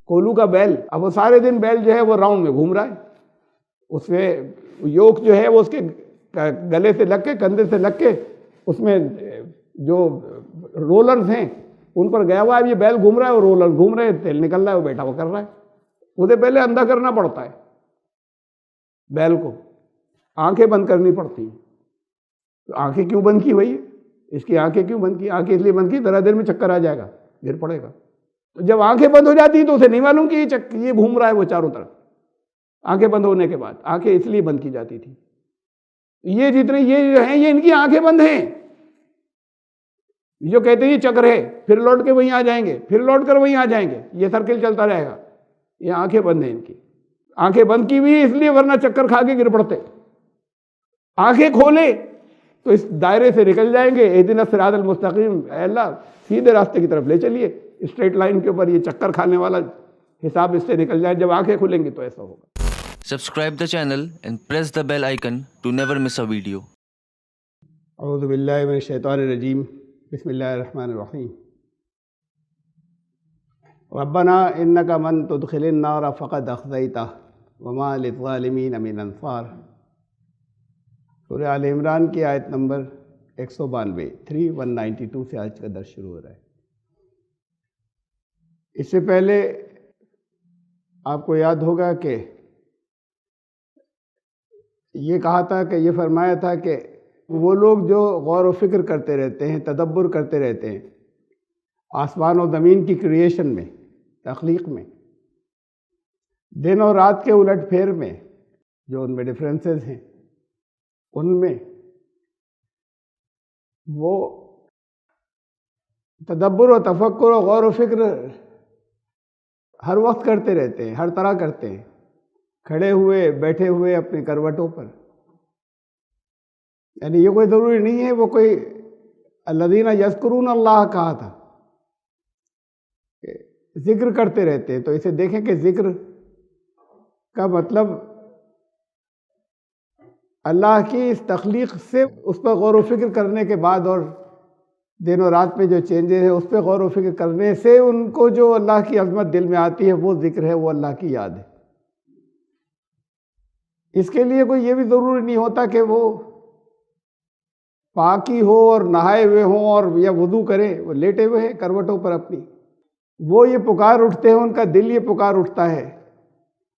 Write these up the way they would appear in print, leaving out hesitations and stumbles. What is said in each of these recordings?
کولو کا بیل، اب وہ سارے دن بیل جو ہے وہ راؤنڈ میں گھوم رہا ہے، اس میں یوک جو ہے وہ اس کے گلے سے لگ کے، کندھے سے لگ کے، اس میں جو رولرز ہیں ان پر گیا ہوا ہے، یہ بیل گھوم رہا ہے، وہ رولر گھوم رہے ہیں، تیل نکل رہا ہے، وہ بیٹھا وہ کر رہا ہے۔ اسے پہلے اندھا کرنا پڑتا ہے بیل کو، آنکھیں بند کرنی پڑتی ہیں۔ تو آنکھیں کیوں بند کی بھائی؟ اس کی آنکھیں کیوں بند کی؟ آنکھیں اس لیے بند کی ذرا دیر میں چکر آ جائے گا، گر پڑے گا۔ جب آنکھیں بند ہو جاتی ہیں تو اسے نہیں معلوم کہ یہ گھوم رہا ہے وہ چاروں طرف۔ آنکھیں بند ہونے کے بعد آنکھیں اس لیے بند کی جاتی تھی۔ یہ جتنے یہ جو ہیں یہ ان کی آنکھیں بند ہیں، جو کہتے ہیں یہ چکر ہے، پھر لوٹ کے وہیں آ جائیں گے، پھر لوٹ کر وہیں آ جائیں گے، یہ سرکل چلتا رہے گا۔ یہ آنکھیں بند ہیں ان کی، آنکھیں بند کی ہوئی اس لیے، ورنہ چکر کھا کے گر پڑتے۔ آنکھیں کھولے تو اس دائرے سے نکل جائیں گے۔ اہدنا الصراط المستقیم، اے اللہ سیدھے راستے کی طرف لے چلیے، اسٹریٹ لائن کے اوپر، یہ چکر کھانے والا حساب اس سے نکل جائے۔ جب آنکھیں کھلیں گی تو ایسا ہوگا۔ Subscribe the channel and press the bell icon to never miss a video. اعوذ باللہ من الشیطان الرجیم، بسم اللہ الرحمن الرحیم۔ ربنا انک من تدخل النار فقد اخزیتہ وما للظالمین من انصار۔ سورہ آل عمران کی آیت نمبر 192 192 سے آج کا درس شروع ہو رہا ہے۔ اس سے پہلے آپ کو یاد ہوگا کہ یہ کہا تھا کہ یہ فرمایا تھا کہ وہ لوگ جو غور و فکر کرتے رہتے ہیں، تدبر کرتے رہتے ہیں آسمان و زمین کی کریشن میں، تخلیق میں، دن اور رات کے الٹ پھیر میں، جو ان میں ڈفرینسز ہیں ان میں، وہ تدبر و تفکر و غور و فکر ہر وقت کرتے رہتے ہیں، ہر طرح کرتے ہیں، کھڑے ہوئے، بیٹھے ہوئے، اپنی کروٹوں پر۔ یعنی یہ کوئی ضروری نہیں ہے وہ کوئی الذین یذکرون اللہ کہا تھا کہ ذکر کرتے رہتے ہیں، تو اسے دیکھیں کہ ذکر کا مطلب اللہ کی اس تخلیق سے اس پر غور و فکر کرنے کے بعد، اور دن و رات میں جو چینجز ہیں اس پہ غور و فکر کرنے سے ان کو جو اللہ کی عظمت دل میں آتی ہے وہ ذکر ہے، وہ اللہ کی یاد ہے۔ اس کے لیے کوئی یہ بھی ضروری نہیں ہوتا کہ وہ پاکی ہو اور نہائے ہوئے ہوں اور یا وضو کریں، وہ لیٹے ہوئے ہیں کروٹوں پر اپنی، وہ یہ پکار اٹھتے ہیں، ان کا دل یہ پکار اٹھتا ہے،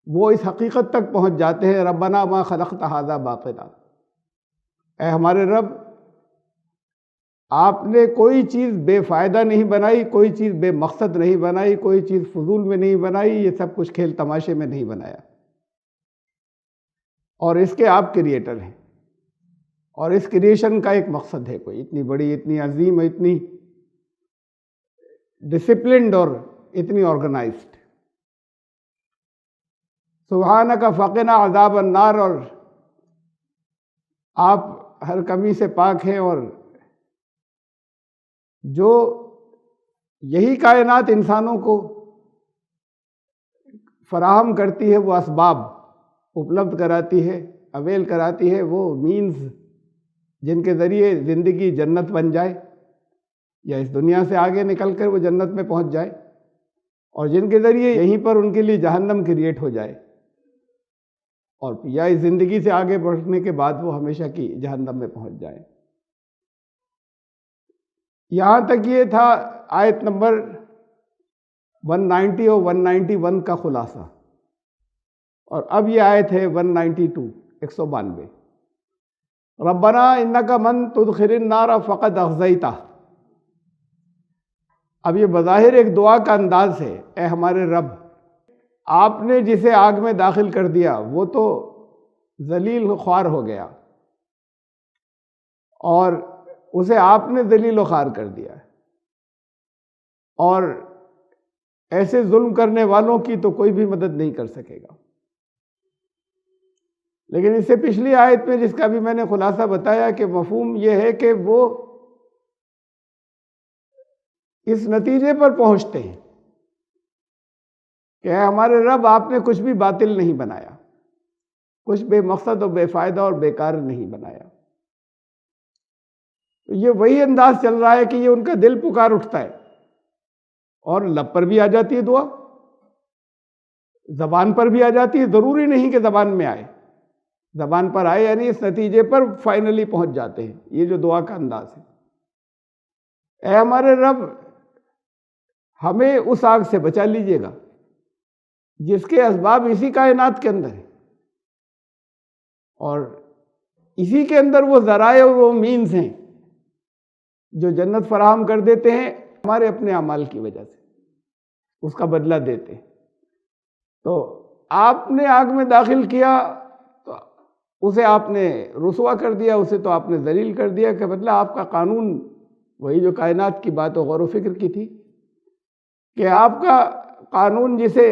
وہ اس حقیقت تک پہنچ جاتے ہیں، ربنا ما خلقت ھذا باطلا، اے ہمارے رب آپ نے کوئی چیز بے فائدہ نہیں بنائی، کوئی چیز بے مقصد نہیں بنائی، کوئی چیز فضول میں نہیں بنائی، یہ سب کچھ کھیل تماشے میں نہیں بنایا، اور اس کے آپ کریٹر ہیں، اور اس کریشن کا ایک مقصد ہے، کوئی اتنی بڑی، اتنی عظیم، اتنی ڈسپلنڈ اور اتنی آرگنائزڈ۔ سبحانک فقنا عذاب النار، اور آپ ہر کمی سے پاک ہیں، اور جو یہی کائنات انسانوں کو فراہم کرتی ہے، وہ اسباب اپلبدھ کراتی ہے، اویل کراتی ہے، وہ مینز جن کے ذریعے زندگی جنت بن جائے، یا اس دنیا سے آگے نکل کر وہ جنت میں پہنچ جائے، اور جن کے ذریعے یہیں پر ان کے لیے جہنم کریٹ ہو جائے، اور یا اس زندگی سے آگے بڑھنے کے بعد وہ ہمیشہ کی جہنم میں پہنچ جائے۔ یہاں تک یہ تھا آیت نمبر 190 اور 191 کا خلاصہ، اور اب یہ آیت ہے 192 192۔ ربنا انک من تدخل النار فقد اخزیتہ۔ اب یہ بظاہر ایک دعا کا انداز ہے، اے ہمارے رب آپ نے جسے آگ میں داخل کر دیا وہ تو ذلیل خوار ہو گیا، اور اسے آپ نے ذلیل و خوار کر دیا، اور ایسے ظلم کرنے والوں کی تو کوئی بھی مدد نہیں کر سکے گا۔ لیکن اس سے پچھلی آیت میں جس کا بھی میں نے خلاصہ بتایا کہ مفہوم یہ ہے کہ وہ اس نتیجے پر پہنچتے ہیں کہ ہمارے رب آپ نے کچھ بھی باطل نہیں بنایا، کچھ بے مقصد اور بے فائدہ اور بیکار نہیں بنایا۔ یہ وہی انداز چل رہا ہے کہ یہ ان کا دل پکار اٹھتا ہے، اور لب پر بھی آ جاتی ہے دعا، زبان پر بھی آ جاتی ہے، ضروری نہیں کہ زبان میں آئے، زبان پر آئے یعنی اس نتیجے پر فائنلی پہنچ جاتے ہیں۔ یہ جو دعا کا انداز ہے، اے ہمارے رب ہمیں اس آگ سے بچا لیجئے گا جس کے اسباب اسی کائنات کے اندر ہیں، اور اسی کے اندر وہ ذرائع اور وہ مینز ہیں جو جنت فراہم کر دیتے ہیں ہمارے اپنے اعمال کی وجہ سے، اس کا بدلہ دیتے ہیں۔ تو آپ نے آگ میں داخل کیا تو اسے آپ نے رسوا کر دیا، اسے تو آپ نے ذلیل کر دیا، کہ بدلہ آپ کا قانون وہی جو کائنات کی بات و غور و فکر کی تھی، کہ آپ کا قانون جسے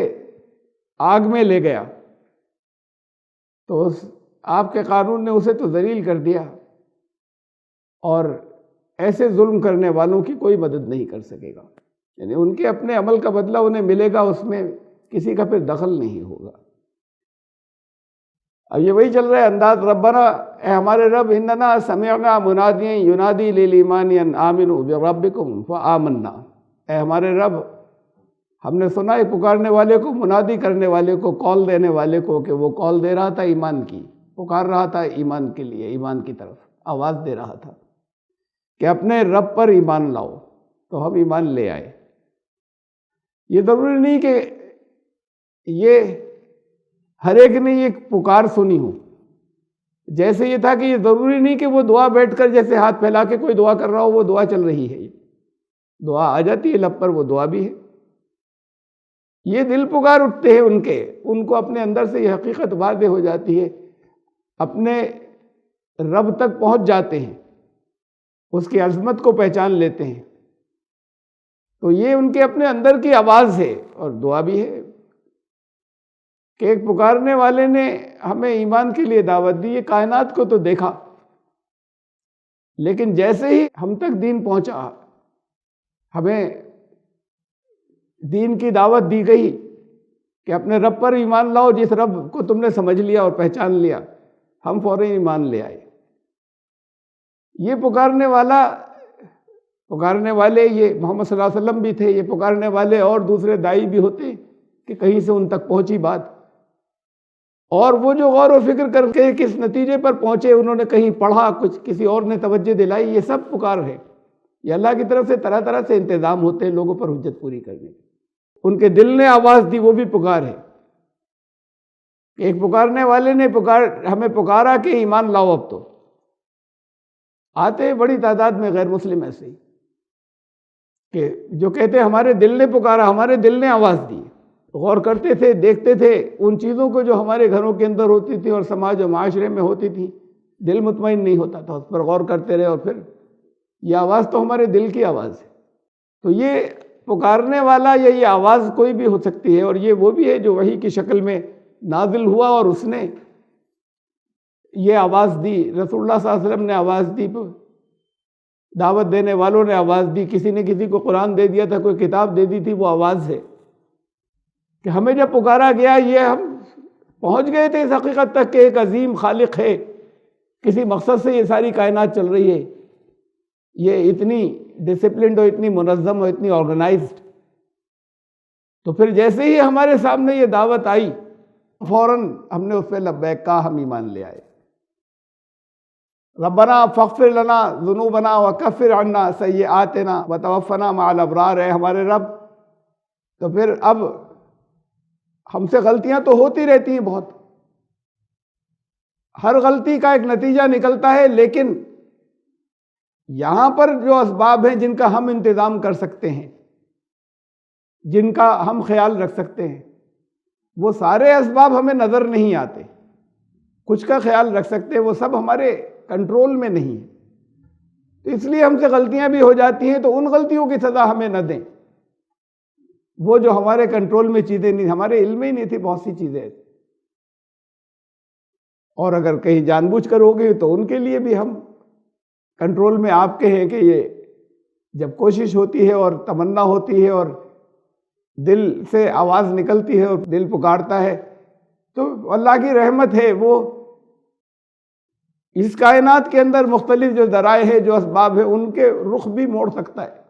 آگ میں لے گیا تو آپ کے قانون نے اسے تو ذلیل کر دیا، اور ایسے ظلم کرنے والوں کی کوئی مدد نہیں کر سکے گا، یعنی ان کے اپنے عمل کا بدلہ انہیں ملے گا، اس میں کسی کا پھر دخل نہیں ہوگا۔ اب یہ وہی چل رہا ہے انداز، ربنا اے ہمارے رب اننا سمعنا منادیا ینادی للایمان ان آمنوا بربکم فآمنا، اے ہمارے رب ہم نے سنا ایک پکارنے والے کو، منادی کرنے والے کو، کال دینے والے کو، کہ وہ کال دے رہا تھا ایمان کی، پکار رہا تھا ایمان کے لیے، ایمان کی طرف آواز دے رہا تھا کہ اپنے رب پر ایمان لاؤ، تو ہم ایمان لے آئے۔ یہ ضروری نہیں کہ یہ ہر ایک نے یہ پکار سنی ہو، جیسے یہ تھا کہ یہ ضروری نہیں کہ وہ دعا بیٹھ کر جیسے ہاتھ پھیلا کے کوئی دعا کر رہا ہو، وہ دعا چل رہی ہے، دعا آ جاتی ہے لب پر، وہ دعا بھی ہے۔ یہ دل پکار اٹھتے ہیں ان کو اپنے اندر سے یہ حقیقت واضح ہو جاتی ہے، اپنے رب تک پہنچ جاتے ہیں، اس کی عظمت کو پہچان لیتے ہیں، تو یہ ان کے اپنے اندر کی آواز ہے اور دعا بھی ہے، کہ ایک پکارنے والے نے ہمیں ایمان کے لیے دعوت دی۔ یہ کائنات کو تو دیکھا، لیکن جیسے ہی ہم تک دین پہنچا، ہمیں دین کی دعوت دی گئی کہ اپنے رب پر ایمان لاؤ، جس رب کو تم نے سمجھ لیا اور پہچان لیا، ہم فوراً ایمان لے آئے۔ یہ پکارنے والے یہ محمد صلی اللہ علیہ وسلم بھی تھے، یہ پکارنے والے اور دوسرے دائی بھی ہوتے کہ کہیں سے ان تک پہنچی بات، اور وہ جو غور و فکر کر کے کس نتیجے پر پہنچے، انہوں نے کہیں پڑھا کچھ، کسی اور نے توجہ دلائی، یہ سب پکار ہے۔ یہ اللہ کی طرف سے طرح طرح سے انتظام ہوتے ہیں لوگوں پر حجت پوری کرنے کے۔ ان کے دل نے آواز دی، وہ بھی پکار ہے۔ ایک پکارنے والے نے ہمیں پکارا کہ ایمان لاؤ، اب تو آتے ہیں بڑی تعداد میں غیر مسلم ایسے ہی، کہ جو کہتے ہیں ہمارے دل نے پکارا، ہمارے دل نے آواز دی۔ غور کرتے تھے، دیکھتے تھے ان چیزوں کو جو ہمارے گھروں کے اندر ہوتی تھی اور سماج و معاشرے میں ہوتی تھی، دل مطمئن نہیں ہوتا تھا، اس پر غور کرتے رہے، اور پھر یہ آواز تو ہمارے دل کی آواز ہے۔ تو یہ پکارنے والا یا یہ آواز کوئی بھی ہو سکتی ہے، اور یہ وہ بھی ہے جو وحی کی شکل میں نازل ہوا، اور اس نے یہ آواز دی، رسول اللہ صلی اللہ علیہ وسلم نے آواز دی، دعوت دینے والوں نے آواز دی، کسی نے کسی کو قرآن دے دیا تھا، کوئی کتاب دے دی تھی، وہ آواز ہے کہ ہمیں جب پکارا گیا، یہ ہم پہنچ گئے تھے اس حقیقت تک کہ ایک عظیم خالق ہے، کسی مقصد سے یہ ساری کائنات چل رہی ہے، یہ اتنی ڈسپلنڈ اور اتنی منظم اور اتنی آرگنائزڈ۔ تو پھر جیسے ہی ہمارے سامنے یہ دعوت آئی، فوراً ہم نے اس پہ لبیک کہا، ہم ایمان لے آئے۔ ربنا فاغفر لنا ذنوبنا وکفر عنا سیئاتنا وتوفنا مع الابرار، ہے ہمارے رب، تو پھر اب ہم سے غلطیاں تو ہوتی رہتی ہیں بہت، ہر غلطی کا ایک نتیجہ نکلتا ہے، لیکن یہاں پر جو اسباب ہیں جن کا ہم انتظام کر سکتے ہیں، جن کا ہم خیال رکھ سکتے ہیں، وہ سارے اسباب ہمیں نظر نہیں آتے، کچھ کا خیال رکھ سکتے ہیں، وہ سب ہمارے کنٹرول میں نہیں ہے، تو اس لیے ہم سے غلطیاں بھی ہو جاتی ہیں، تو ان غلطیوں کی سزا ہمیں نہ دیں، وہ جو ہمارے کنٹرول میں چیزیں نہیں، ہمارے علم میں ہی نہیں تھی بہت سی چیزیں، اور اگر کہیں جان بوجھ کر ہو گئی تو ان کے لیے بھی ہم کنٹرول میں آپ کے ہیں، کہ یہ جب کوشش ہوتی ہے اور تمنا ہوتی ہے اور دل سے آواز نکلتی ہے اور دل پکارتا ہے، تو اللہ کی رحمت ہے، وہ اس کائنات کے اندر مختلف جو ذرائع ہے، جو اسباب ہیں، ان کے رخ بھی موڑ سکتا ہے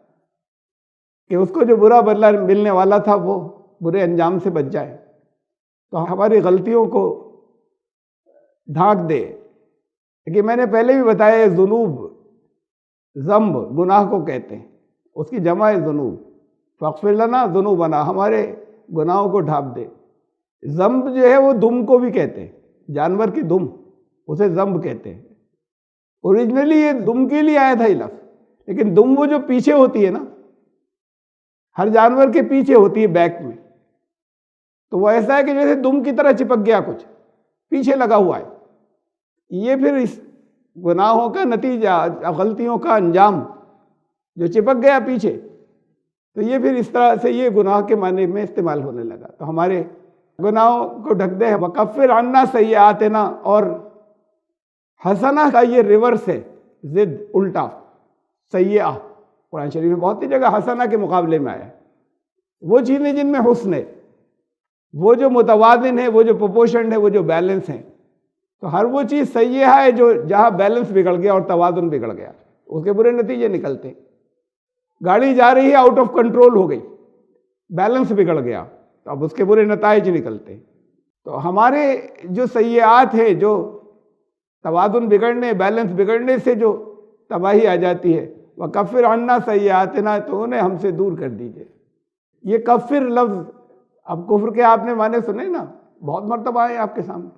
کہ اس کو جو برا بدلہ ملنے والا تھا وہ برے انجام سے بچ جائے۔ تو ہماری غلطیوں کو ڈھانک دے. کہ میں نے پہلے بھی بتایا ذنوب، ذنب گناہ کو کہتے ہیں، اس کی جمع ہے ذنوب. فاغفر لنا ذنوبنا، ہمارے گناہوں کو ڈھانپ دے. ذنب جو ہے وہ دم کو بھی کہتے ہیں، جانور کی دم، اسے ذنب کہتے ہیں. اوریجنلی یہ دم کے لیے آیا تھا یہ لفظ، لیکن دم وہ جو پیچھے ہوتی ہے نا، ہر جانور کے پیچھے ہوتی ہے بیک میں، تو وہ ایسا ہے کہ جیسے دم کی طرح چپک گیا، کچھ پیچھے لگا ہوا ہے. یہ پھر اس گناہوں کا نتیجہ، غلطیوں کا انجام جو چپک گیا پیچھے، تو یہ پھر اس طرح سے یہ گناہ کے معنی میں استعمال ہونے لگا. تو ہمارے گناہوں کو ڈھک دے. وکفر عنا سیئاتنا، اور حسنہ کا یہ ریورس ہے، ضد، الٹا. سیئہ قرآن شریف میں بہت سی جگہ حسنہ کے مقابلے میں آیا ہے. وہ چیزیں جن میں حسن ہے، وہ جو متوازن ہے، وہ جو پروپورشن ہے، وہ جو بیلنس ہیں. تو ہر وہ چیز سیئہ ہے جو جہاں بیلنس بگڑ گیا اور توازن بگڑ گیا، اس کے برے نتیجے نکلتے ہیں. گاڑی جا رہی ہے، آؤٹ آف کنٹرول ہو گئی، بیلنس بگڑ گیا، تو اب اس کے برے نتائج نکلتے ہیں. تو ہمارے جو سیئات ہیں، جو توازن بگڑنے، بیلنس بگڑنے سے جو تباہی آ جاتی ہے، وَكَفِّرْ عَنَّا سَيِّئَاتِنَا، تو انہیں ہم سے دور کر دیجئے. یہ کفر لفظ، اب کفر کے آپ نے معنی سنے نا، بہت مرتبہ آئے آپ کے سامنے.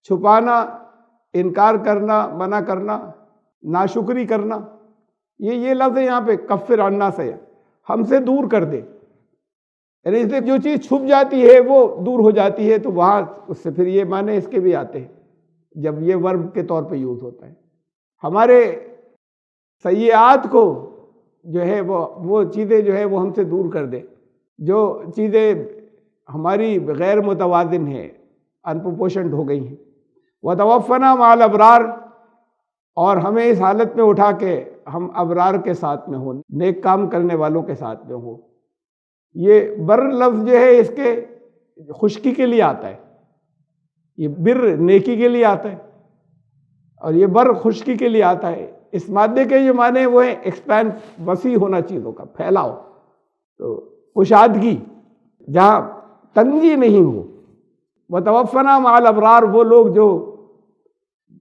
چھپانا، انکار کرنا، منع کرنا، ناشکری کرنا، یہ لفظ ہے یہاں پہ. کفر عنا سے ہم سے دور کر دے، یعنی اس سے جو چیز چھپ جاتی ہے وہ دور ہو جاتی ہے. تو وہاں اس سے پھر یہ معنی اس کے بھی آتے ہیں جب یہ ورب کے طور پہ یوز ہوتا ہے. ہمارے سیئات کو جو ہے وہ چیزیں جو ہے وہ ہم سے دور کر دے، جو چیزیں ہماری غیر متوازن ہیں، انپروپورشنڈ ہو گئی ہیں. وَتَوَفَّنَا مَعَ الْأَبْرَارِ، اور ہمیں اس حالت میں اٹھا کے ہم ابرار کے ساتھ میں ہوں، نیک کام کرنے والوں کے ساتھ میں ہوں. یہ بر لفظ جو ہے اس کے خشکی کے لیے آتا ہے، یہ بر نیکی کے لیے آتا ہے، اور یہ بر خشکی کے لیے آتا ہے. اس مادے کے جو معنی وہ ہے ایکسپینس، وسیع ہونا چیزوں کا، پھیلاؤ، تو کشادگی، جہاں تنگی نہیں ہو. وَتَوَفَّنَا مَعَ الْأَبْرَارِ، وہ لوگ جو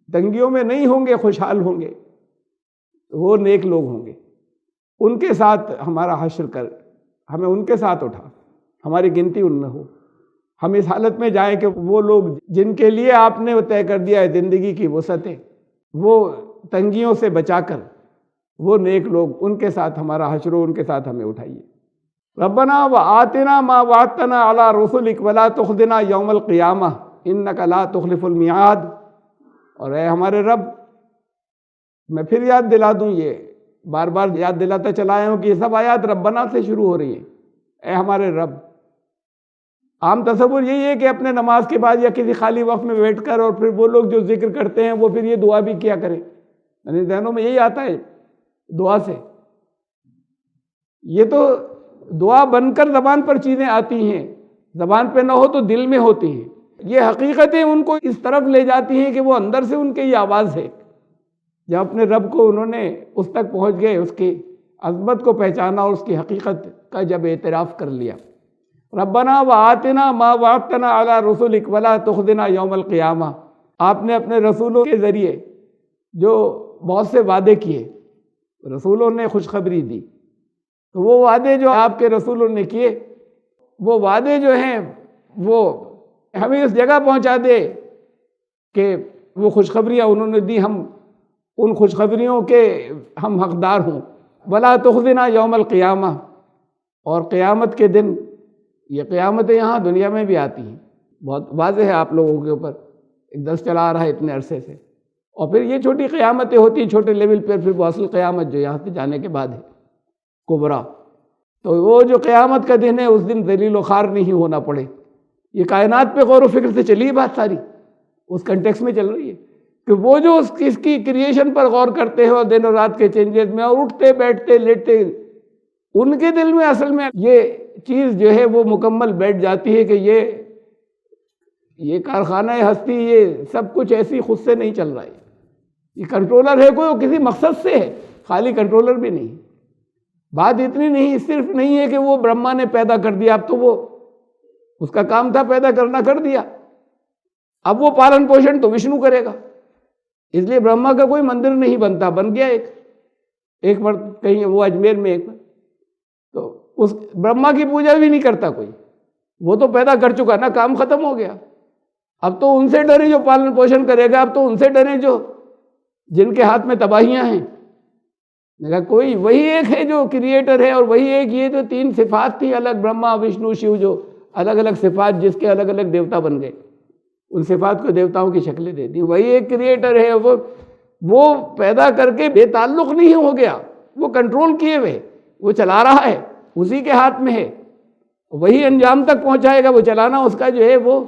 تنگیوں میں نہیں ہوں گے، خوشحال ہوں گے، وہ نیک لوگ ہوں گے. ان کے ساتھ ہمارا حشر کر، ہمیں ان کے ساتھ اٹھا، ہماری گنتی ان میں ہو. ہم اس حالت میں جائیں کہ وہ لوگ جن کے لیے آپ نے طے کر دیا ہے زندگی کی وسعتیں، وہ تنگیوں سے بچا کر وہ نیک لوگ، ان کے ساتھ ہمارا حشر ہو، ان کے ساتھ ہمیں اٹھائیے. ربنا وآتنا ما وعدتنا علی رسلک ولا تخزنا یوم القیامہ انک لا تخلف المیعاد. اور اے ہمارے رب، میں پھر یاد دلا دوں، یہ بار بار یاد دلاتا چلا آیا ہوں کہ یہ سب آیات ربنا سے شروع ہو رہی ہیں. اے ہمارے رب. عام تصور یہی ہے کہ اپنے نماز کے بعد یا کسی خالی وقت میں بیٹھ کر اور پھر وہ لوگ جو ذکر کرتے ہیں وہ پھر یہ دعا بھی کیا کریں، یعنی ذہنوں میں یہی آتا ہے دعا سے. یہ تو دعا بن کر زبان پر چیزیں آتی ہیں، زبان پہ نہ ہو تو دل میں ہوتی ہیں. یہ حقیقتیں ان کو اس طرف لے جاتی ہیں کہ وہ اندر سے ان کے یہ آواز ہے. جب اپنے رب کو انہوں نے اس تک پہنچ گئے، اس کی عظمت کو پہچانا اور اس کی حقیقت کا جب اعتراف کر لیا. ربنا وآتنا ما وعدتنا علی رسلک ولا تخزنا یوم القیامہ. آپ نے اپنے رسولوں کے ذریعے جو بہت سے وعدے کیے، رسولوں نے خوشخبری دی، تو وہ وعدے جو آپ کے رسولوں نے کیے، وہ وعدے جو ہیں وہ ہمیں اس جگہ پہنچا دے کہ وہ خوشخبریاں انہوں نے دی، ہم ان خوشخبریوں کے ہم حقدار ہوں. ولا تخزنا یوم القیامہ، اور قیامت کے دن، یہ قیامتیں یہاں دنیا میں بھی آتی ہیں، بہت واضح ہے آپ لوگوں کے اوپر، ایک درس چلا آ رہا ہے اتنے عرصے سے. اور پھر یہ چھوٹی قیامتیں ہوتی ہیں چھوٹے لیول پر، پھر وہ اصل قیامت جو یہاں سے جانے کے بعد ہے، کبریٰ. تو وہ جو قیامت کا دن ہے، اس دن ذلیل و خوار نہیں ہونا پڑے. یہ کائنات پہ غور و فکر سے چلی بات ساری، اس کنٹیکس میں چل رہی ہے کہ وہ جو اس کی کریشن پر غور کرتے ہیں اور دن اور رات کے چینجز میں، اور اٹھتے بیٹھتے لیٹتے، ان کے دل میں اصل میں یہ چیز جو ہے وہ مکمل بیٹھ جاتی ہے کہ یہ کارخانہ ہستی، یہ سب کچھ ایسی خود سے نہیں چل رہا ہے. یہ کنٹرولر ہے کوئی، وہ کسی مقصد سے ہے، خالی کنٹرولر بھی نہیں. بات اتنی نہیں، صرف نہیں ہے کہ وہ برہما نے پیدا کر دیا، اب تو وہ اس کا کام تھا پیدا کرنا، کر دیا، اب وہ پالن پوشن تو وشنو کرے گا، اس لیے برہما کا کوئی مندر نہیں بنتا، بن گیا ایک بار کہیں وہ اجمیر میں ایک بار، تو اس برہما کی پوجا بھی نہیں کرتا کوئی، وہ تو پیدا کر چکا نا، کام ختم ہو گیا، اب تو ان سے ڈرے جو پالن پوشن کرے گا، اب تو ان سے ڈرے جو جن کے ہاتھ میں تباہیاں ہیں۔ کوئی وہی ایک ہے جو کریٹر ہے، اور وہی ایک، یہ جو تین صفات تھی الگ، برہما وشنو شیو، جو الگ الگ صفات جس کے الگ الگ دیوتا بن گئے، ان صفات کو دیوتاؤں کی شکلیں دے دی، وہی ایک کریٹر ہے، وہ پیدا کر کے بے تعلق نہیں ہو گیا، وہ کنٹرول کیے ہوئے، وہ چلا رہا ہے، اسی کے ہاتھ میں ہے، وہی انجام تک پہنچائے گا، وہ چلانا اس کا جو ہے وہ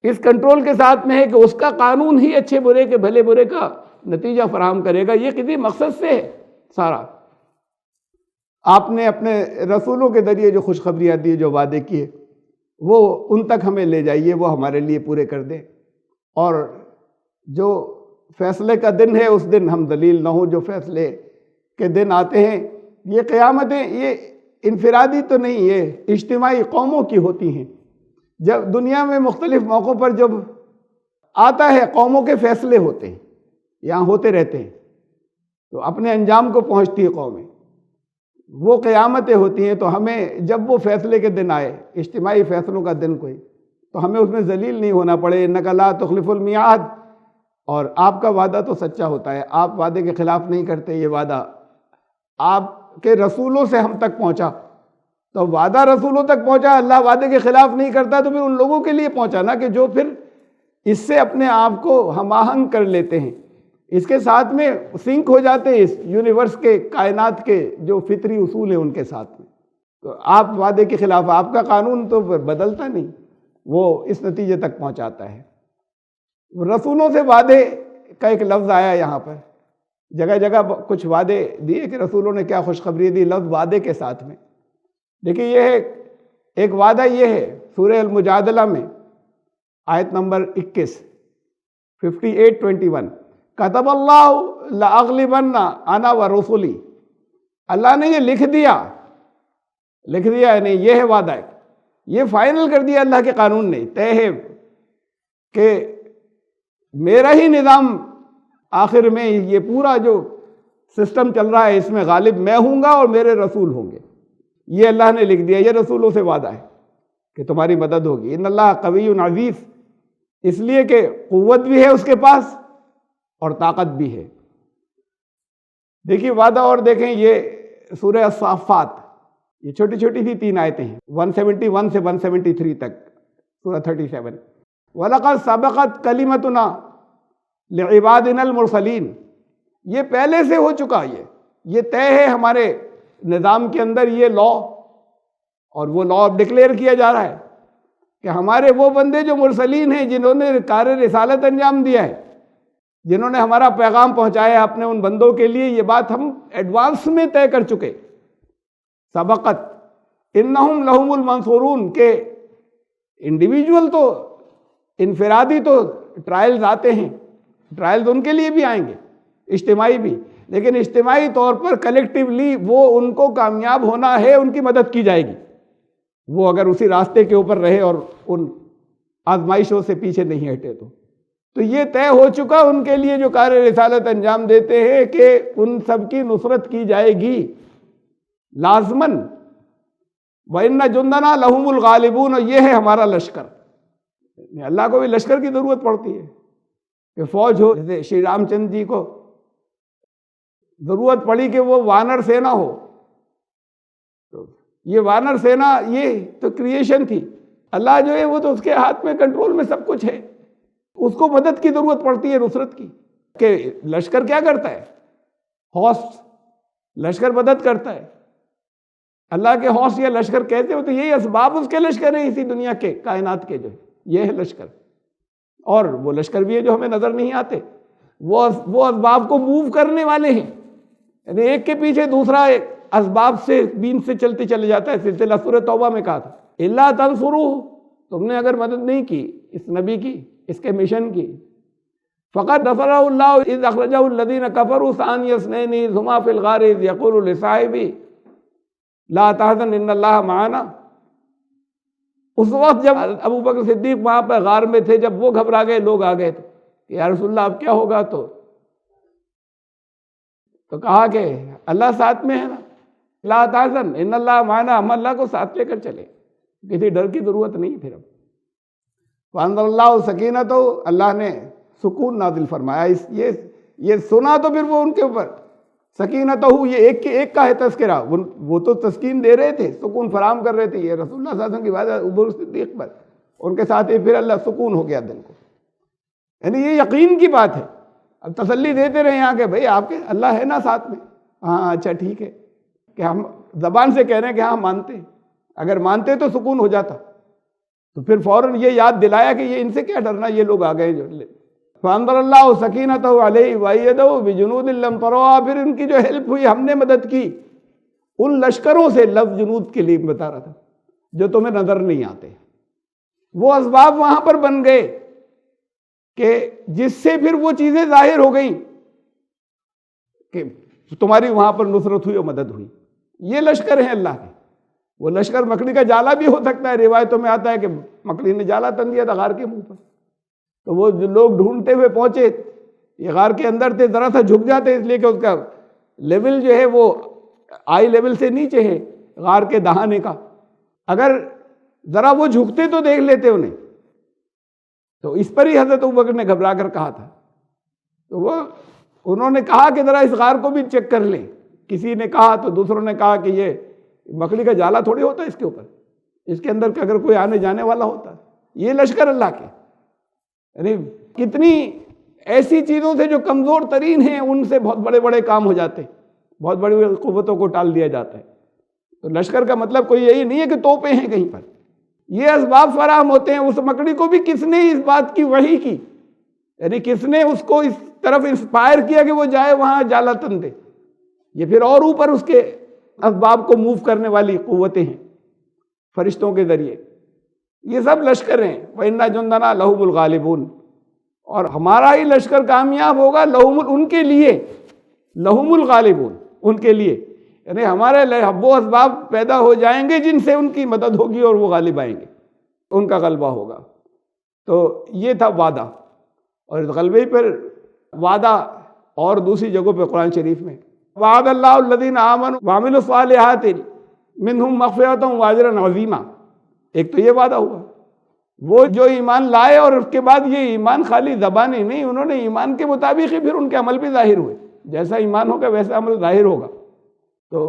اس کنٹرول کے ساتھ میں ہے کہ اس کا قانون ہی اچھے برے کے بھلے برے کا نتیجہ فراہم کرے گا، یہ کسی مقصد سے ہے سارا۔ آپ نے اپنے رسولوں کے ذریعے جو خوشخبریاں دی، جو وعدے کیے، وہ ان تک ہمیں لے جائیے، وہ ہمارے لیے پورے کر دیں، اور جو فیصلے کا دن ہے اس دن ہم ذلیل نہ ہوں۔ جو فیصلے کے دن آتے ہیں، یہ قیامتیں یہ انفرادی تو نہیں، یہ اجتماعی قوموں کی ہوتی ہیں۔ جب دنیا میں مختلف موقعوں پر جب آتا ہے، قوموں کے فیصلے ہوتے ہیں، یہاں ہوتے رہتے ہیں، تو اپنے انجام کو پہنچتی ہے قومیں، وہ قیامتیں ہوتی ہیں، تو ہمیں جب وہ فیصلے کے دن آئے، اجتماعی فیصلوں کا دن کوئی، تو ہمیں اس میں ذلیل نہیں ہونا پڑے۔ انک لا تخلف المیعاد، اور آپ کا وعدہ تو سچا ہوتا ہے، آپ وعدے کے خلاف نہیں کرتے، یہ وعدہ آپ کے رسولوں سے ہم تک پہنچا، تو وعدہ رسولوں تک پہنچا، اللہ وعدے کے خلاف نہیں کرتا، تو پھر ان لوگوں کے لیے پہنچا نا کہ جو پھر اس سے اپنے آپ کو ہم آہنگ کر لیتے ہیں، اس کے ساتھ میں سنک ہو جاتے ہیں، اس یونیورس کے، کائنات کے جو فطری اصول ہیں ان کے ساتھ میں۔ تو آپ وعدے کے خلاف، آپ کا قانون تو بدلتا نہیں، وہ اس نتیجے تک پہنچاتا ہے۔ رسولوں سے وعدے کا ایک لفظ آیا یہاں پر، جگہ جگہ کچھ وعدے دیے کہ رسولوں نے کیا خوشخبری دی، لفظ وعدے کے ساتھ میں۔ دیکھیں یہ ہے ایک وعدہ، یہ ہے سورہ المجادلہ میں آیت نمبر 21، 58:21، کتب اللہ لاغلبن انا ورسلی، اللہ نے یہ لکھ دیا نہیں، یہ ہے وعدہ ہے، یہ فائنل کر دیا اللہ کے قانون نے، طے ہے کہ میرا ہی نظام آخر میں، یہ پورا جو سسٹم چل رہا ہے اس میں غالب میں ہوں گا اور میرے رسول ہوں گے، یہ اللہ نے لکھ دیا، یہ رسولوں سے وعدہ ہے کہ تمہاری مدد ہوگی۔ ان اللہ قوی عزیز، اس لیے کہ قوت بھی ہے اس کے پاس اور طاقت بھی ہے۔ دیکھیے وعدہ، اور دیکھیں یہ سورہ الصافات، یہ چھوٹی چھوٹی سی 3 آیتیں ہیں، 171 سے 173 تک، سورہ 37۔ وَلَقَدْ سَبَقَتْ كَلِمَتُنَا لِعِبَادِنَا الْمُرْسَلِينَ، یہ پہلے سے ہو چکا، یہ طے ہے ہمارے نظام کے اندر، یہ لا، اور وہ لا اب ڈکلیئر کیا جا رہا ہے کہ ہمارے وہ بندے جو مرسلین ہیں، جنہوں نے کار رسالت انجام دیا ہے، جنہوں نے ہمارا پیغام پہنچایا اپنے ان بندوں کے لیے، یہ بات ہم ایڈوانس میں طے کر چکے۔ سبقت انہم لہم المنصورون، کہ انڈیویجول تو، انفرادی تو ٹرائلز آتے ہیں، ٹرائلز ان کے لیے بھی آئیں گے، اجتماعی بھی، لیکن اجتماعی طور پر کلیکٹیولی وہ ان کو کامیاب ہونا ہے، ان کی مدد کی جائے گی، وہ اگر اسی راستے کے اوپر رہے اور ان آزمائشوں سے پیچھے نہیں ہٹے تو یہ طے ہو چکا ان کے لیے جو کار رسالت انجام دیتے ہیں کہ ان سب کی نصرت کی جائے گی لازماً۔ وَإِنَّ جُنْدَنَا لَهُمُ الْغَالِبُونَ، اور یہ ہے ہمارا لشکر۔ اللہ کو بھی لشکر کی ضرورت پڑتی ہے کہ فوج ہو، جیسے شری رام چندر جی کو ضرورت پڑی کہ وہ وانر سینا ہو، تو یہ وانر سینا یہ تو کریشن تھی، اللہ جو ہے وہ تو اس کے ہاتھ میں، کنٹرول میں سب کچھ ہے، اس کو مدد کی ضرورت پڑتی ہے، نصرت کی، کہ لشکر کیا کرتا ہے، ہوسٹ، لشکر مدد کرتا ہے، اللہ کے ہوسٹ یا لشکر کہتے ہو، تو یہی اسباب اس کے لشکر ہیں، اسی دنیا کے، کائنات کے، جو یہ ہے لشکر، اور وہ لشکر بھی ہے جو ہمیں نظر نہیں آتے، وہ اسباب کو موو کرنے والے ہیں، یعنی ایک کے پیچھے دوسرا ایک اسباب سے، بین سے چلتے چلے جاتا ہے، سلسلہ سورہ توبہ میں کہا تھا الا تنصروہ، تم نے اگر مدد نہیں کی اس نبی کی، اس کے مشن کی، فقد نصرہ اللہ اذ اخرجہ الذین کفروا ثانی اثنین اذ ہما فی الغار اذ یقول لصاحبہ لا تحزن ان اللہ معنا، اس وقت جب ابو بکر صدیق وہاں پہ غار میں تھے، جب وہ گھبرا گئے، لوگ آ گئے تھے کہ یا رسول اللہ اب کیا ہوگا، تو کہا کہ اللہ ساتھ میں ہے نا، لا تحزن ان اللہ معنا، ہم اللہ کو ساتھ لے کر چلے، کسی ڈر کی ضرورت نہیں۔ پھر اب فانزل اللہ سکینتہ، اللہ نے سکون نازل فرمایا، یہ سنا تو پھر وہ ان کے اوپر سکینتہ، یہ ایک کا ہے تذکرہ، وہ تو تسکین دے رہے تھے، سکون فراہم کر رہے تھے، یہ رسول اللہ صلی اللہ علیہ وسلم کی بات ہے ابو بکر صدیق پر، ان کے ساتھ ہی پھر اللہ سکون ہو گیا دل کو، یعنی یہ یقین کی بات ہے۔ اب تسلی دیتے رہے یہاں کہ بھئی آپ کے اللہ ہے نا ساتھ میں، ہاں اچھا ٹھیک ہے، کہ ہم زبان سے کہہ رہے ہیں کہ ہاں مانتے ہیں، اگر مانتے تو سکون ہو جاتا، تو پھر فوراً یہ یاد دلایا کہ یہ ان سے کیا ڈرنا، یہ لوگ آ گئے جو فانزل اللہ سکینتہ علیہ وایدہ بجنود لم تروہا، پھر ان کی جو ہیلپ ہوئی، ہم نے مدد کی ان لشکروں سے، لفظ جنود کے لیے بتا رہا تھا، جو تمہیں نظر نہیں آتے، وہ اسباب وہاں پر بن گئے کہ جس سے پھر وہ چیزیں ظاہر ہو گئیں کہ تمہاری وہاں پر نصرت ہوئی اور مدد ہوئی۔ یہ لشکر ہیں اللہ کے، وہ لشکر مکڑی کا جالا بھی ہو سکتا ہے، روایتوں میں آتا ہے کہ مکڑی نے جالا تن دیا تھا غار کے منہ پر، تو وہ جو لوگ ڈھونڈتے ہوئے پہنچے، یہ غار کے اندر تھے، ذرا سا جھک جاتے اس لیے کہ اس کا لیول جو ہے وہ آئی لیول سے نیچے ہے غار کے دہانے کا، اگر ذرا وہ جھکتے تو دیکھ لیتے انہیں، تو اس پر ہی حضرت ابوبکر نے گھبرا کر کہا تھا، تو انہوں نے کہا کہ ذرا اس غار کو بھی چیک کر لیں، کسی نے کہا تو دوسروں نے کہا کہ یہ مکڑی کا جالا تھوڑی ہوتا ہے اس کے اوپر، اس کے اندر اگر کوئی آنے جانے والا ہوتا، یہ لشکر اللہ کے، یعنی کتنی ایسی چیزوں سے جو کمزور ترین ہیں ان سے بہت بڑے بڑے کام ہو جاتے ہیں، بہت بڑی بڑی قوتوں کو ٹال دیا جاتا ہے۔ تو لشکر کا مطلب کوئی یہی نہیں ہے کہ توپیں ہیں کہیں پر، یہ اسباب فراہم ہوتے ہیں۔ اس مکڑی کو بھی کس نے اس بات کی وحی کی، یعنی کس نے اس کو اس طرف انسپائر کیا کہ وہ جائے وہاں جالا تن دے، یہ پھر اور اوپر اس کے اسباب کو موو کرنے والی قوتیں ہیں فرشتوں کے ذریعے، یہ سب لشکر ہیں۔ وَإِنَّ جُنْدَنَا لَهُمُ الْغَالِبُونَ، اور ہمارا ہی لشکر کامیاب ہوگا، ان کے لیے، لَهُمُ الْغَالِبُونَ، ان کے لیے، یعنی ہمارے وہ اسباب پیدا ہو جائیں گے جن سے ان کی مدد ہوگی اور وہ غالب آئیں گے، ان کا غلبہ ہوگا۔ تو یہ تھا وعدہ، اور اس غلبے پر وعدہ اور دوسری جگہوں پہ قرآن شریف میں وعد اللہ الذین آمنوا وعملوا الصالحات منہم مغفرۃ واجرا عظیما، ایک تو یہ وعدہ ہوا، وہ جو ایمان لائے اور اس کے بعد یہ ایمان خالی زبانی نہیں، انہوں نے ایمان کے مطابق ہی پھر ان کے عمل بھی ظاہر ہوئے، جیسا ایمان ہوگا ویسا عمل ظاہر ہوگا۔ تو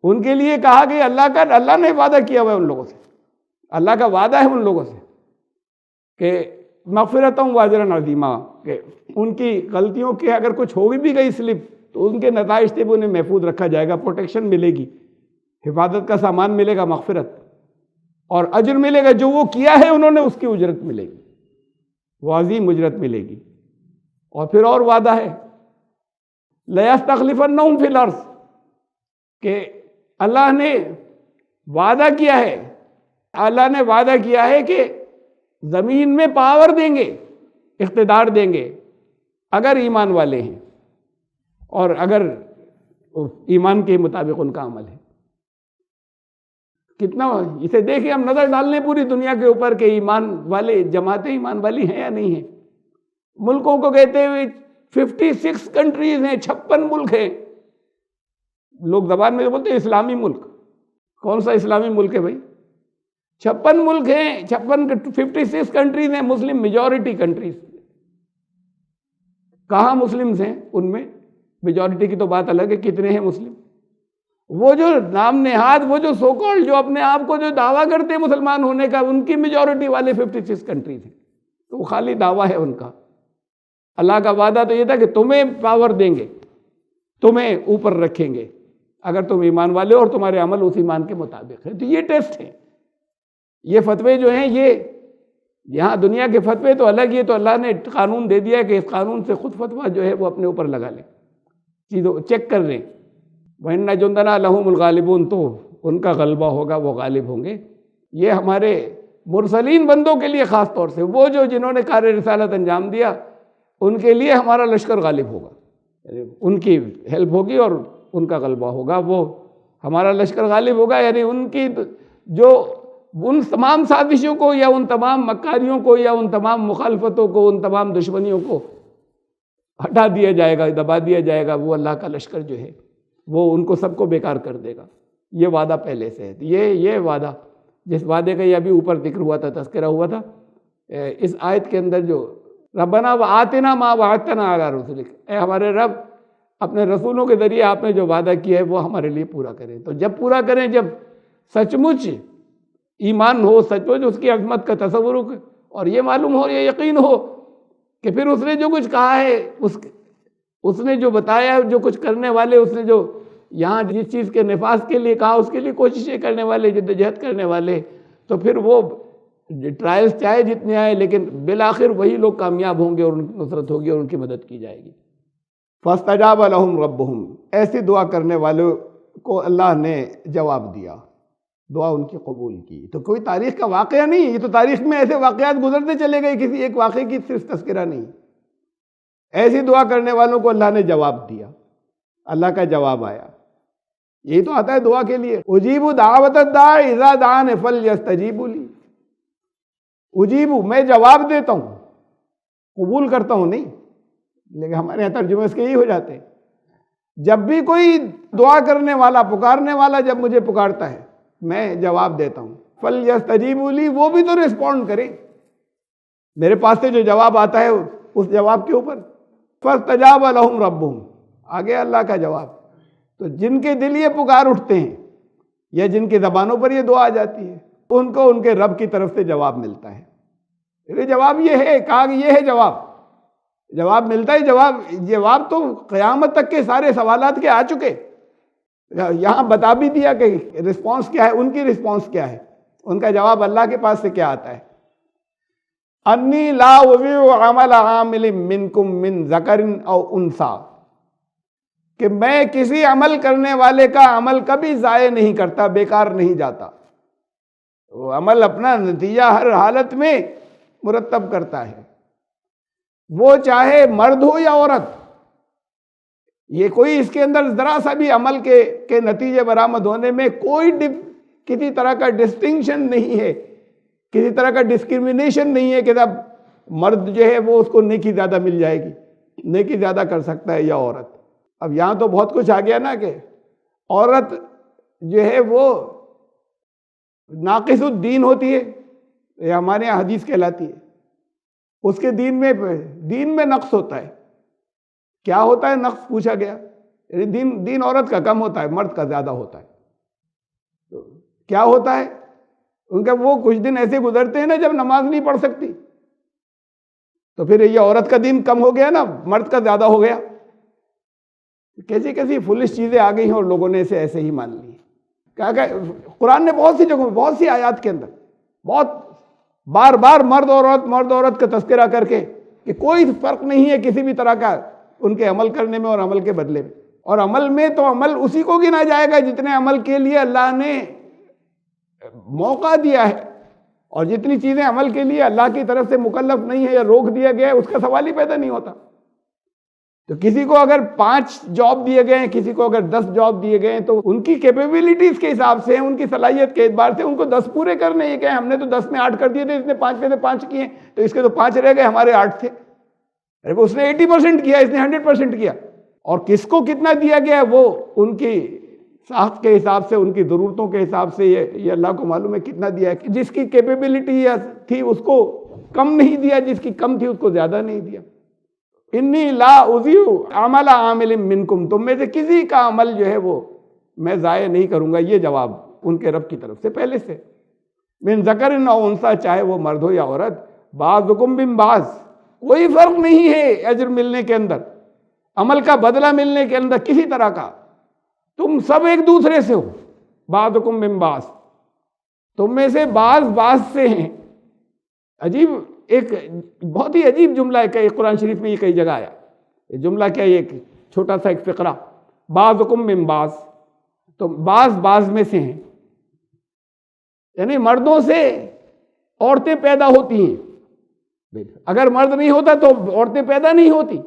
ان کے لیے کہا کہ اللہ نے وعدہ کیا ہوا ہے ان لوگوں سے، اللہ کا وعدہ ہے ان لوگوں سے کہ مغفرتوں واجرا عظیما، کہ ان کی غلطیوں کے اگر کچھ ہو بھی گئی سلپ تو ان کے نتائج سے بھی انہیں محفوظ رکھا جائے گا، پروٹیکشن ملے گی، حفاظت کا سامان ملے گا، مغفرت اور اجر ملے گا، جو وہ کیا ہے انہوں نے اس کی اجرت ملے گی، وہ عظیم اجرت ملے گی۔ اور پھر اور وعدہ ہے لَيَسْتَخْلِفَنَّهُمْ فِي الْأَرْضِ، کہ اللہ نے وعدہ کیا ہے، اللہ نے وعدہ کیا ہے کہ زمین میں پاور دیں گے، اقتدار دیں گے، اگر ایمان والے ہیں اور اگر ایمان کے مطابق ان کا عمل ہے۔ کتنا اسے دیکھیں، ہم نظر ڈالنے پوری دنیا کے اوپر کہ ایمان والے جماعتیں ایمان والی ہیں یا نہیں ہیں۔ ملکوں کو کہتے ہوئے 56 کنٹریز ہیں، 56 ملک ہیں، لوگ زبان میں بولتے ہیں اسلامی ملک، کون سا اسلامی ملک ہے بھائی؟ 56 ملک ہیں، 56 کنٹریز ہیں، مسلم میجورٹی کنٹریز۔ کہاں مسلمز ہیں ان میں؟ میجورٹی کی تو بات الگ ہے، کتنے ہیں مسلم؟ وہ جو نام نہاد، وہ جو سو کالڈ، جو اپنے آپ کو جو دعویٰ کرتے ہیں مسلمان ہونے کا، ان کی میجورٹی والے 56 کنٹریز ہیں، تو وہ خالی دعویٰ ہے ان کا۔ اللہ کا وعدہ تو یہ تھا کہ تمہیں پاور دیں گے، تمہیں اوپر رکھیں گے اگر تم ایمان والے اور تمہارے عمل اس ایمان کے مطابق ہے۔ تو یہ ٹیسٹ ہے، یہ فتوے جو ہیں، یہ یہاں دنیا کے فتوے تو الگ، یہ تو اللہ نے قانون دے دیا کہ اس قانون سے خود فتویٰ جو ہے وہ اپنے اوپر لگا لیں، چیزوں چیک کر لیں۔ وَإِنَّ جُنْدَنَا لَهُمُ الْغَالِبُونَ، تو ان کا غلبہ ہوگا، وہ غالب ہوں گے۔ یہ ہمارے مرسلین بندوں کے لیے خاص طور سے، وہ جنہوں نے کار رسالت انجام دیا، ان کے لیے ہمارا لشکر غالب ہوگا، یعنی ان کی ہیلپ ہوگی اور ان کا غلبہ ہوگا، وہ ہمارا لشکر غالب ہوگا، یعنی ان کی جو ان تمام سازشوں کو یا ان تمام مکاریوں کو یا ان تمام مخالفتوں کو، ان تمام دشمنیوں کو ہٹا دیا جائے گا، دبا دیا جائے گا. وہ اللہ کا لشکر جو ہے وہ ان کو سب کو بیکار کر دے گا. یہ وعدہ پہلے سے ہے. یہ وعدہ جس وعدے کا یہ ابھی اوپر ذکر ہوا تھا، تذکرہ ہوا تھا، اس آیت کے اندر جو ربنا وآتنا ما وعدتنا علی رسولک، اے ہمارے رب اپنے رسولوں کے ذریعے آپ نے جو وعدہ کیا ہے وہ ہمارے لیے پورا کریں. تو جب پورا کریں، جب سچ مچ ایمان ہو، سچ مچ اس کی عظمت کا تصور ہو اور یہ معلوم ہو، یہ یقین ہو کہ پھر اس نے جو کچھ کہا ہے، اس نے جو بتایا، جو کچھ کرنے والے، اس نے جو یہاں جس چیز کے نفاذ کے لیے کہا اس کے لیے کوششیں کرنے والے، جدوجہد کرنے والے، تو پھر وہ ٹرائلز چاہے جتنے آئے لیکن بالآخر وہی لوگ کامیاب ہوں گے اور ان کی نصرت ہوگی اور ان کی مدد کی جائے گی. فاستجاب لهم ربهم، ایسی دعا کرنے والوں کو اللہ نے جواب دیا، دعا ان کی قبول کی. تو کوئی تاریخ کا واقعہ نہیں، یہ تو تاریخ میں ایسے واقعات گزرتے چلے گئے، کسی ایک واقعے کی صرف تذکرہ نہیں. ایسی دعا کرنے والوں کو اللہ نے جواب دیا، اللہ کا جواب آیا. یہی تو آتا ہے دعا کے لیے، اجیب دعوت الداع اذا دعان فلیستجیبوا لی. اجیب، میں جواب دیتا ہوں، قبول کرتا ہوں نہیں، لیکن ہمارے یہاں ترجمے اس کے یہی ہو جاتے ہیں. جب بھی کوئی دعا کرنے والا، پکارنے والا جب مجھے پکارتا ہے میں جواب دیتا ہوں. فلیستجیبوا لی، وہ بھی تو رسپونڈ کرے. میرے پاس سے جو جواب آتا ہے اس جواب کے اوپر فاستجاب لهم ربهم، آگے اللہ کا جواب. تو جن کے دل یہ پکار اٹھتے ہیں یا جن کی زبانوں پر یہ دعا آ جاتی ہے، ان کو ان کے رب کی طرف سے جواب ملتا ہے. یہ جواب یہ ہے، کہا کہ یہ ہے جواب ملتا ہے. جواب تو قیامت تک کے سارے سوالات کے آ چکے. یہاں بتا بھی دیا کہ رسپانس کیا ہے، ان کی رسپانس کیا ہے، ان کا جواب اللہ کے پاس سے کیا آتا ہے. انی لا اضیع عمل عامل منکم من ذکر او انثی، کہ میں کسی عمل کرنے والے کا عمل کبھی ضائع نہیں کرتا، بیکار نہیں جاتا. وہ عمل اپنا نتیجہ ہر حالت میں مرتب کرتا ہے، وہ چاہے مرد ہو یا عورت. یہ کوئی اس کے اندر ذرا سا بھی عمل کے نتیجے برآمد ہونے میں کوئی کسی طرح کا ڈسٹنکشن نہیں ہے، کسی طرح کا ڈسکرمنیشن نہیں ہے کہ اب مرد جو ہے وہ اس کو نیکی زیادہ مل جائے گی، نیکی زیادہ کر سکتا ہے یا عورت. اب یہاں تو بہت کچھ آ گیا نا کہ عورت جو ہے وہ ناقص الدین ہوتی ہے، یہ ہمارے یہاں حدیث کہلاتی ہے. اس کے دین میں نقص ہوتا ہے. کیا ہوتا ہے نقص پوچھا گیا؟ یعنی دین عورت کا کم ہوتا ہے، مرد کا زیادہ ہوتا ہے. تو کیا ہوتا ہے ان کا؟ وہ کچھ دن ایسے گزرتے ہیں نا جب نماز نہیں پڑھ سکتی، تو پھر یہ عورت کا دین کم ہو گیا نا، مرد کا زیادہ ہو گیا. کیسی فلش چیزیں آ گئی ہیں اور لوگوں نے اسے ایسے ہی مان لی. کیا کہ قرآن نے بہت سی جگہوں میں، بہت سی آیات کے اندر بہت بار مرد عورت کا تذکرہ کر کے کہ کوئی فرق نہیں ہے کسی بھی طرح کا ان کے عمل کرنے میں اور عمل کے بدلے میں. اور عمل میں تو عمل اسی کو گنا جائے گا جتنے عمل کے لیے اللہ نے موقع دیا ہے، اور جتنی چیزیں عمل کے لیے اللہ کی طرف سے مکلف نہیں ہے یا روک دیا گیا ہے اس کا سوال ہی پیدا نہیں ہوتا. تو کسی کو اگر 5 جاب دیے گئے ہیں، کسی کو اگر 10 جاب دیے گئے ہیں، تو ان کی کیپیبلٹیز کے حساب سے، ان کی صلاحیت کے اعتبار سے ان کو 10 پورے کرنے. یہ کہ ہم نے تو 10 میں 8 کر دیے تھے، اس نے 5 میں سے 5 کیے تو اس کے تو 5 رہ گئے، ہمارے 8 تھے. اس نے 80% کیا، اس نے 100% کیا. اور کس کو کتنا دیا گیا وہ ان کی ساخت کے حساب سے، ان کی ضرورتوں کے حساب سے یہ اللہ کو معلوم ہے کتنا دیا ہے. جس کی کیپیبلٹی تھی اس کو کم نہیں دیا، جس کی کم تھی اس کو زیادہ نہیں دیا. انی لا اضیع عمل عامل منکم، تم میں سے کسی کا عمل جو ہے وہ میں ضائع نہیں کروں گا. یہ جواب ان کے رب کی طرف سے پہلے سے. من ذکر او انثی، چاہے وہ مرد ہو یا عورت. بعضکم من بعض، کوئی فرق نہیں ہے اجر ملنے کے اندر، عمل کا بدلہ ملنے کے اندر کسی طرح کا. تم سب ایک دوسرے سے ہو. بعضکم من بعض، تم میں سے بعض سے ہیں. عجیب، ایک بہت ہی عجیب جملہ ہے کہ قرآن شریف میں یہ کئی جگہ آیا. یہ جملہ کیا ہے؟ ایک چھوٹا سا ایک فقرہ، بعضکم من بعض، تو بعض میں سے ہیں. یعنی مردوں سے عورتیں پیدا ہوتی ہیں. اگر مرد نہیں ہوتا تو عورتیں پیدا نہیں ہوتی،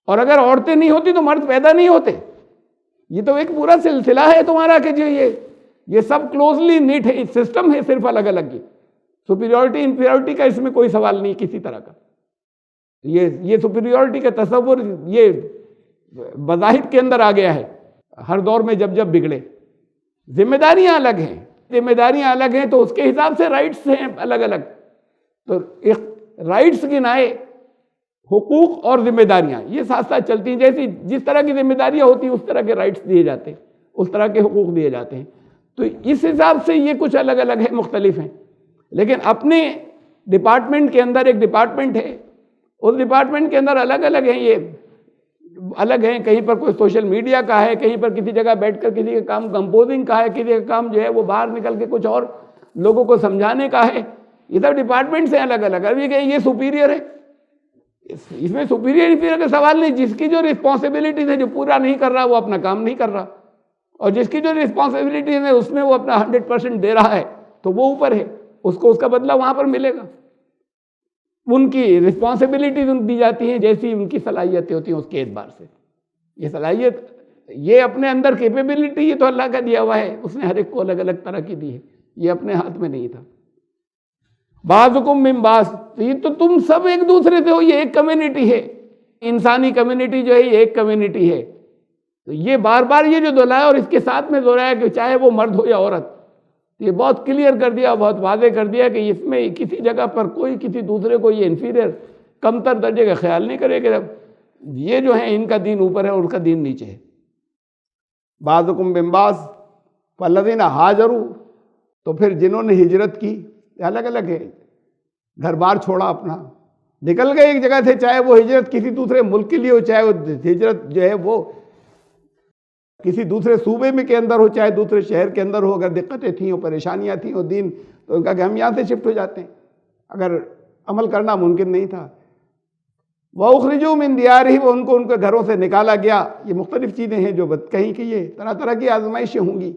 اور اگر عورتیں نہیں ہوتی تو مرد پیدا نہیں ہوتے. یہ تو ایک پورا سلسلہ ہے تمہارا کہ جو یہ یہ سب کلوزلی نیٹ ہے، سسٹم ہے صرف الگ الگ کی. سپیریورٹی انفیریورٹی کا اس میں کوئی سوال نہیں کسی طرح کا. یہ سپیریورٹی کا تصور یہ مذاہب کے اندر آ گیا ہے ہر دور میں جب بگڑے. ذمہ داریاں الگ ہیں، تو اس کے حساب سے رائٹس ہیں الگ الگ. تو رائٹس گنائے، حقوق اور ذمہ داریاں یہ ساتھ ساتھ چلتی ہیں. جس طرح کی ذمہ داریاں ہوتی ہیں اس طرح کے رائٹس دیے جاتے ہیں، اس طرح کے حقوق دیے جاتے ہیں. تو اس حساب سے یہ کچھ الگ الگ ہیں، مختلف ہیں. لیکن اپنے ڈپارٹمنٹ کے اندر ایک ڈپارٹمنٹ ہے، اس ڈپارٹمنٹ کے اندر الگ الگ ہیں. یہ الگ ہیں، کہیں پر کوئی سوشل میڈیا کا ہے، کہیں پر کسی جگہ بیٹھ کر کسی کا کام کمپوزنگ کا ہے، کسی کا کام جو ہے وہ باہر نکل کے کچھ اور لوگوں کو سمجھانے کا ہے. یہ سب ڈپارٹمنٹ سے الگ الگ. اب یہ کہیں یہ سپیریئر ہے، اس میں سپیریئر انفیریئر کا سوال نہیں. جس کی جو رسپانسبلٹیز ہے، جو پورا نہیں کر رہا وہ اپنا کام نہیں کر رہا، اور جس کی جو رسپانسبلٹیز ہے اس میں وہ اپنا 100% دے رہا ہے تو وہ اوپر ہے، اس کو اس کا بدلہ وہاں پر ملے گا. ان کی رسپانسبلٹیز ان دی جاتی ہیں جیسی ان کی صلاحیتیں ہوتی ہیں اس کے اعتبار سے. یہ صلاحیت، یہ اپنے اندر کیپیبلٹی یہ تو اللہ کا دیا ہوا ہے، اس نے ہر ایک کو الگ الگ طرح کی دی ہے، یہ اپنے ہاتھ میں نہیں تھا. بعضکم من بعض، یہ تو تم سب ایک دوسرے سے ہو، یہ ایک کمیونٹی ہے. انسانی کمیونٹی جو ہے یہ ایک کمیونٹی ہے. تو یہ بار بار یہ جو دہرایا اور اس کے ساتھ میں دہرایا کہ چاہے وہ مرد ہو یا عورت، یہ بہت کلیئر کر دیا، بہت واضح کر دیا کہ اس میں کسی جگہ پر کوئی کسی دوسرے کو یہ انفیریئر کمتر درجے کا خیال نہیں کرے کہ یہ جو ہیں ان کا دین اوپر ہے اور ان کا دین نیچے ہے. بعضکم من بعض فالذین ہاجروا، تو پھر جنہوں نے ہجرت کی، الگ الگ ہے، گھر بار چھوڑا اپنا، نکل گئے ایک جگہ سے، چاہے وہ ہجرت کسی دوسرے ملک کے لیے ہو، چاہے وہ ہجرت جو ہے وہ کسی دوسرے صوبے میں کے اندر ہو، چاہے دوسرے شہر کے اندر ہو. اگر دقتیں تھیں اور پریشانیاں تھیں اور دین، تو ان کا کہ ہم یہاں سے شفٹ ہو جاتے ہیں اگر عمل کرنا ممکن نہیں تھا. وَأُخْرِجُوا مِن دِيَارِهِمْ، ان کو ان کے گھروں سے نکالا گیا. یہ مختلف چیزیں ہیں جو کہیں کہ یہ طرح طرح کی آزمائشیں ہوں گی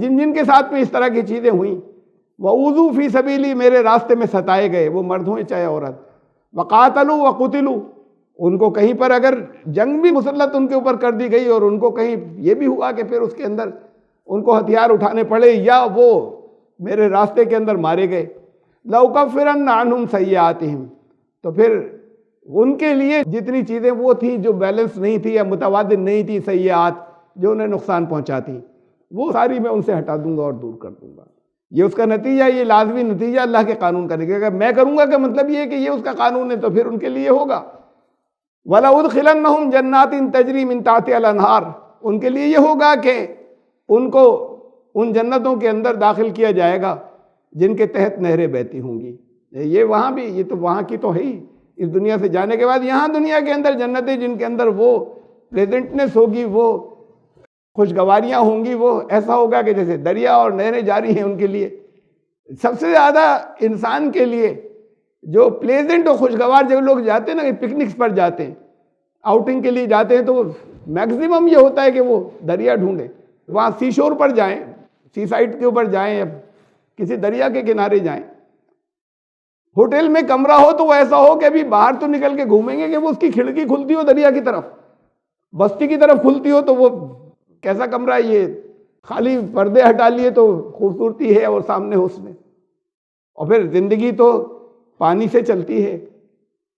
جن کے ساتھ میں اس طرح کی چیزیں ہوئیں. وَأُوذُوا فِي سَبِيلِي، میرے راستے میں ستائے گئے، وہ مرد ہوں چاہے عورت. وَقَاتَلُوا وَقُتِلُوا، ان کو کہیں پر اگر جنگ بھی مسلط ان کے اوپر کر دی گئی اور ان کو کہیں یہ بھی ہوا کہ پھر اس کے اندر ان کو ہتھیار اٹھانے پڑے یا وہ میرے راستے کے اندر مارے گئے. لَأُكَفِّرَنَّ عَنْهُمْ سَيِّئَاتِهِمْ، تو پھر ان کے لیے جتنی چیزیں وہ تھیں جو بیلنس نہیں تھی یا متوازن نہیں تھی، سیئات جو انہیں نقصان پہنچاتی، وہ ساری میں ان سے ہٹا دوں گا اور دور کر دوں گا. یہ اس کا نتیجہ، یہ لازمی نتیجہ اللہ کے قانون کا نکلے گا. میں کروں گا کہ مطلب یہ ہے کہ یہ اس کا قانون ہے تو پھر ان کے لیے ہوگا. وَلَأُدْخِلَنَّهُمْ جَنَّاتٍ تَجْرِي مِن تَحْتِهَا الْأَنْهَارُ، ان کے لیے یہ ہوگا کہ ان کو ان جنتوں کے اندر داخل کیا جائے گا جن کے تحت نہریں بہتی ہوں گی. یہ وہاں بھی، یہ تو وہاں کی تو ہے ہی، اس دنیا سے جانے کے بعد یہاں دنیا کے اندر جنتیں جن کے اندر وہ پریزنٹنس ہوگی، وہ خوشگواریاں ہوں گی، وہ ایسا ہوگا کہ جیسے دریا اور نہریں جاری ہیں ان کے لیے. سب سے زیادہ انسان کے لیے جو پلیزنٹ اور خوشگوار جب لوگ جاتے ہیں نا، پکنکس پر جاتے ہیں، آؤٹنگ کے لیے جاتے ہیں، تو میکسیمم یہ ہوتا ہے کہ وہ دریا ڈھونڈیں، وہاں سی شور پر جائیں، سی سائٹ کے اوپر جائیں یا کسی دریا کے کنارے جائیں. ہوٹل میں کمرہ ہو تو وہ ایسا ہو کہ ابھی باہر تو نکل کے گھومیں گے کہ وہ اس کی کھڑکی کھلتی ہو دریا کی طرف، بستی کی طرف کھلتی ہو، تو وہ کیسا کمرہ ہے یہ، خالی پردے ہٹا لیے تو خوبصورتی ہے اور سامنے حسن ہے. اور پھر زندگی تو پانی سے چلتی ہے.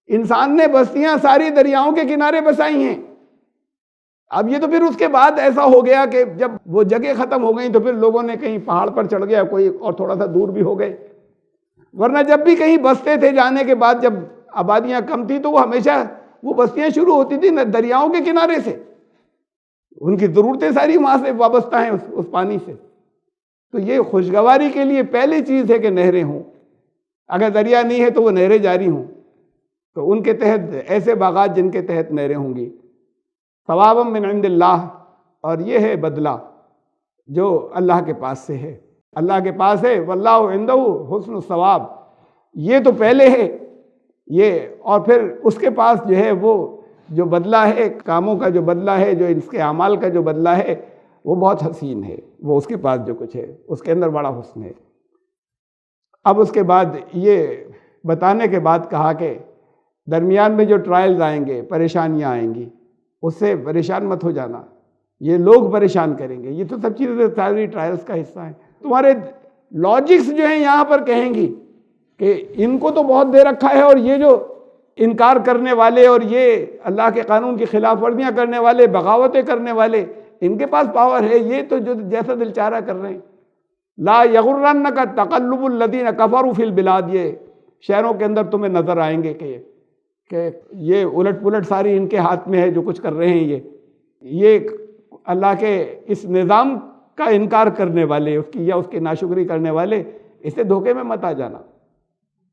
انسان نے بستیاں ساری دریاؤں کے کنارے بسائی ہیں. اب یہ تو پھر اس کے بعد ایسا ہو گیا کہ جب وہ جگہ ختم ہو گئیں تو پھر لوگوں نے کہیں پہاڑ پر چڑھ گیا، کوئی اور تھوڑا سا دور بھی ہو گئے. ورنہ جب بھی کہیں بستے تھے جانے کے بعد، جب آبادیاں کم تھی تو وہ ہمیشہ وہ بستیاں شروع ہوتی تھی دریاؤں کے کنارے سے. ان کی ضرورتیں ساری وہاں سے وابستہ ہیں اس پانی سے. تو یہ خوشگواری کے لیے پہلی چیز ہے کہ نہریں ہوں. اگر دریا نہیں ہے تو وہ نہریں جاری ہوں، تو ان کے تحت ایسے باغات جن کے تحت نہریں ہوں گی. ثوابا من عند اللہ، اور یہ ہے بدلہ جو اللہ کے پاس سے ہے، اللہ کے پاس ہے. واللہ عندہ حسن الثواب، یہ تو پہلے ہے یہ، اور پھر اس کے پاس جو ہے وہ جو بدلہ ہے، کاموں کا جو بدلہ ہے، جو اس کے اعمال کا جو بدلہ ہے، وہ بہت حسین ہے. وہ اس کے پاس جو کچھ ہے اس کے اندر بڑا حسن ہے. اب اس کے بعد یہ بتانے کے بعد کہا کہ درمیان میں جو ٹرائلز آئیں گے، پریشانیاں آئیں گی، اس سے پریشان مت ہو جانا. یہ لوگ پریشان کریں گے. یہ تو سب چیزیں ساری ٹرائلز کا حصہ ہیں. تمہارے لاجکس جو ہیں یہاں پر کہیں گی کہ ان کو تو بہت دے رکھا ہے، اور یہ جو انکار کرنے والے اور یہ اللہ کے قانون کی خلاف ورزیاں کرنے والے، بغاوتیں کرنے والے، ان کے پاس پاور ہے. یہ تو جو جیسا دل چاہ رہا کر رہے ہیں. لا یغرنک تقلب الذین کفروا فی البلاد، یہ شہروں کے اندر تمہیں نظر آئیں گے کہ یہ الٹ پلٹ ساری ان کے ہاتھ میں ہے جو کچھ کر رہے ہیں. یہ اللہ کے اس نظام کا انکار کرنے والے، اس کی یا اس کی ناشکری کرنے والے، اسے دھوکے میں مت آ جانا.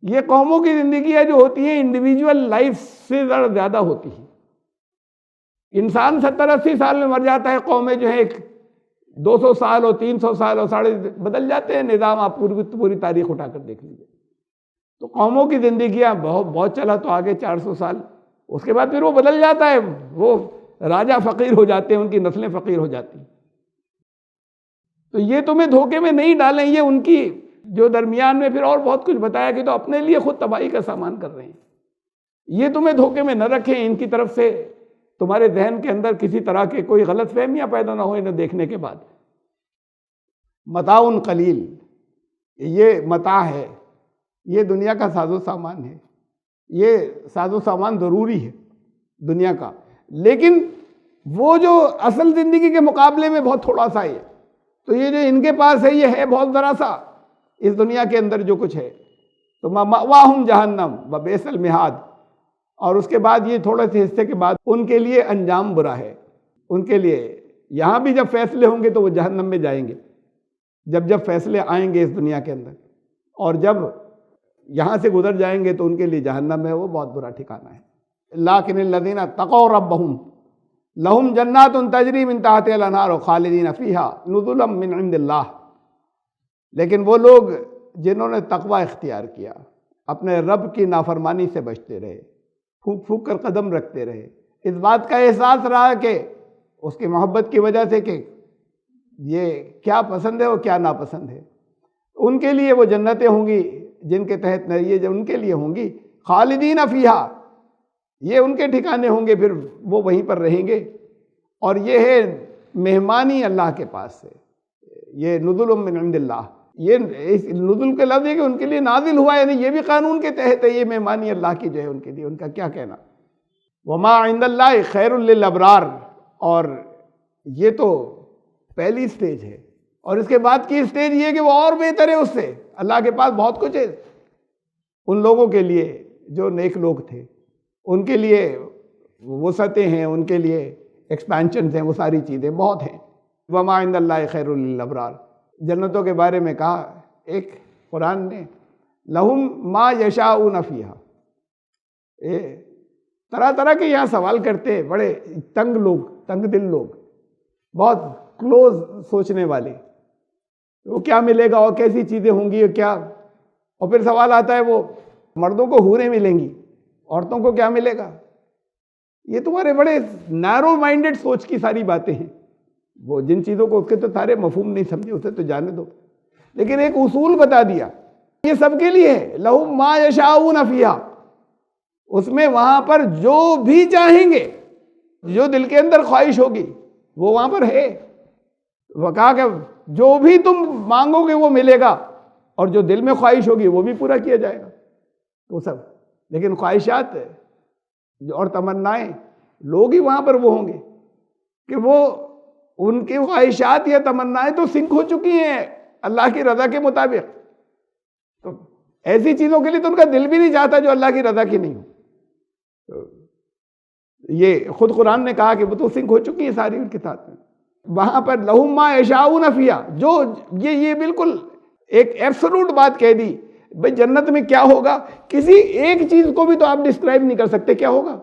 یہ قوموں کی زندگیاں جو ہوتی ہیں انڈیویجول لائف سے زیادہ ہوتی ہیں. انسان 70-80 سال میں مر جاتا ہے، قومیں جو ہیں 200 سال اور 300 سال اور بدل جاتے ہیں نظام. آپ پوری تاریخ اٹھا کر دیکھ لیجیے. تو قوموں کی زندگیاں بہت چلا تو آگے 400 سال، اس کے بعد پھر وہ بدل جاتا ہے. وہ راجہ فقیر ہو جاتے ہیں، ان کی نسلیں فقیر ہو جاتی ہیں. تو یہ تمہیں دھوکے میں نہیں ڈالیں. یہ ان کی جو درمیان میں پھر اور بہت کچھ بتایا کہ تو اپنے لیے خود تباہی کا سامان کر رہے ہیں. یہ تمہیں دھوکے میں نہ رکھیں. ان کی طرف سے تمہارے ذہن کے اندر کسی طرح کے کوئی غلط فہمیاں پیدا نہ ہو انہیں دیکھنے کے بعد. متاع قلیل، یہ متاع ہے، یہ دنیا کا ساز و سامان ہے. یہ ساز و سامان ضروری ہے دنیا کا، لیکن وہ جو اصل زندگی کے مقابلے میں بہت تھوڑا سا ہے. تو یہ جو ان کے پاس ہے یہ ہے بہت ذرا سا اس دنیا کے اندر جو کچھ ہے. تو مأواہم جہنم وبئس المہاد، اور اس کے بعد یہ تھوڑے سے حصے کے بعد ان کے لیے انجام برا ہے. ان کے لیے یہاں بھی جب فیصلے ہوں گے تو وہ جہنم میں جائیں گے، جب فیصلے آئیں گے اس دنیا کے اندر، اور جب یہاں سے گزر جائیں گے تو ان کے لیے جہنم ہے، وہ بہت برا ٹھکانہ ہے. لیکن الذین اتقوا ربہم لہم جنات تجری من تحتہا الانہار خالدین فیہا نزلا من عند اللہ. لیکن وہ لوگ جنہوں نے تقوی اختیار کیا، اپنے رب کی نافرمانی سے بچتے رہے، پھونک پھونک کر قدم رکھتے رہے، اس بات کا احساس رہا کہ اس کی محبت کی وجہ سے کہ یہ کیا پسند ہے اور کیا ناپسند ہے، ان کے لیے وہ جنتیں ہوں گی جن کے تحت یہ ان کے لیے ہوں گی خالدین فیہا، یہ ان کے ٹھکانے ہوں گے، پھر وہ وہیں پر رہیں گے. اور یہ ہے مہمانی اللہ کے پاس سے، یہ نزل من عند اللہ. یہ نزل کے لفظ ہے کہ ان کے لیے نازل ہوا، یعنی یہ بھی قانون کے تحت ہے. یہ مہمانی اللہ کی جو ہے ان کے لیے، ان کا کیا کہنا. وما عند اللہ خیر للابرار، اور یہ تو پہلی سٹیج ہے، اور اس کے بعد کی سٹیج یہ کہ وہ اور بہتر ہے اس سے. اللہ کے پاس بہت کچھ ہے ان لوگوں کے لیے جو نیک لوگ تھے، ان کے لیے وسعتیں ہیں، ان کے لیے ایکسپینشنز ہیں، وہ ساری چیزیں بہت ہیں. وما عند اللہ خیر للابرار. جنتوں کے بارے میں کہا ایک قرآن نے لہم ما یشاؤون فیہا. طرح طرح کے یہاں سوال کرتے ہیں بڑے تنگ لوگ، تنگ دل لوگ، بہت کلوز سوچنے والے، وہ کیا ملے گا اور کیسی چیزیں ہوں گی اور کیا. اور پھر سوال آتا ہے وہ مردوں کو حوریں ملیں گی، عورتوں کو کیا ملے گا. یہ تمہارے بڑے نیرو مائنڈڈ سوچ کی ساری باتیں ہیں. وہ جن چیزوں کو اس کے تو سارے مفہوم نہیں سمجھے، اسے تو جانے دو. لیکن ایک اصول بتا دیا، یہ سب کے لیے ہے. لہم ما یشاؤون فیہا، اس میں وہاں پر جو بھی چاہیں گے، جو دل کے اندر خواہش ہوگی وہ وہاں پر ہے. وہ کہا کہ جو بھی تم مانگو گے وہ ملے گا، اور جو دل میں خواہش ہوگی وہ بھی پورا کیا جائے گا. وہ سب، لیکن خواہشات اور تمنائیں لوگ ہی وہاں پر وہ ہوں گے کہ وہ ان کی خواہشات یا تمنائیں تو سنک ہو چکی ہیں اللہ کی رضا کے مطابق. تو ایسی چیزوں کے لیے تو ان کا دل بھی نہیں چاہتا جو اللہ کی رضا کی نہیں ہو. یہ خود قرآن نے کہا کہ وہ تو سنک ہو چکی ہے ساری ان کے ساتھ میں. وہاں پر لہم ما یشاؤون فیہا، جو یہ بالکل ایک ایبسولوٹ بات کہہ دی. بھئی جنت میں کیا ہوگا، کسی ایک چیز کو بھی تو آپ ڈسکرائب نہیں کر سکتے کیا ہوگا.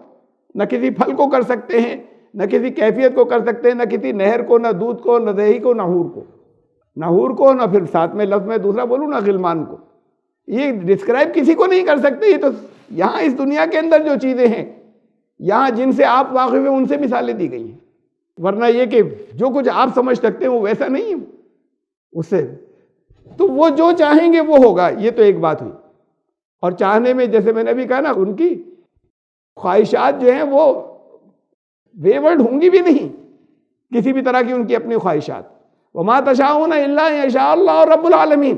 نہ کسی پھل کو کر سکتے ہیں، نہ کسی کیفیت کو کر سکتے ہیں، نہ کسی نہر کو، نہ دودھ کو، نہ دہی کو، نہ حور کو، نہ پھر ساتھ میں لفظ میں دوسرا بولوں نہ غلمان کو. یہ ڈسکرائب کسی کو نہیں کر سکتے. یہ تو یہاں اس دنیا کے اندر جو چیزیں ہیں، یہاں جن سے آپ واقف ہیں ان سے مثالیں دی گئی ہیں. ورنہ یہ کہ جو کچھ آپ سمجھ سکتے ہیں وہ ویسا نہیں ہے اس سے. تو وہ جو چاہیں گے وہ ہوگا. یہ تو ایک بات ہوئی. اور چاہنے میں جیسے میں نے ابھی کہا نا، ان کی خواہشات جو ہیں وہ ویورڈ ہوں گی بھی نہیں. کسی بھی طرح کی ان کی اپنی خواہشات. وما تشاءون الا ان یشاء اللہ رب العالمین.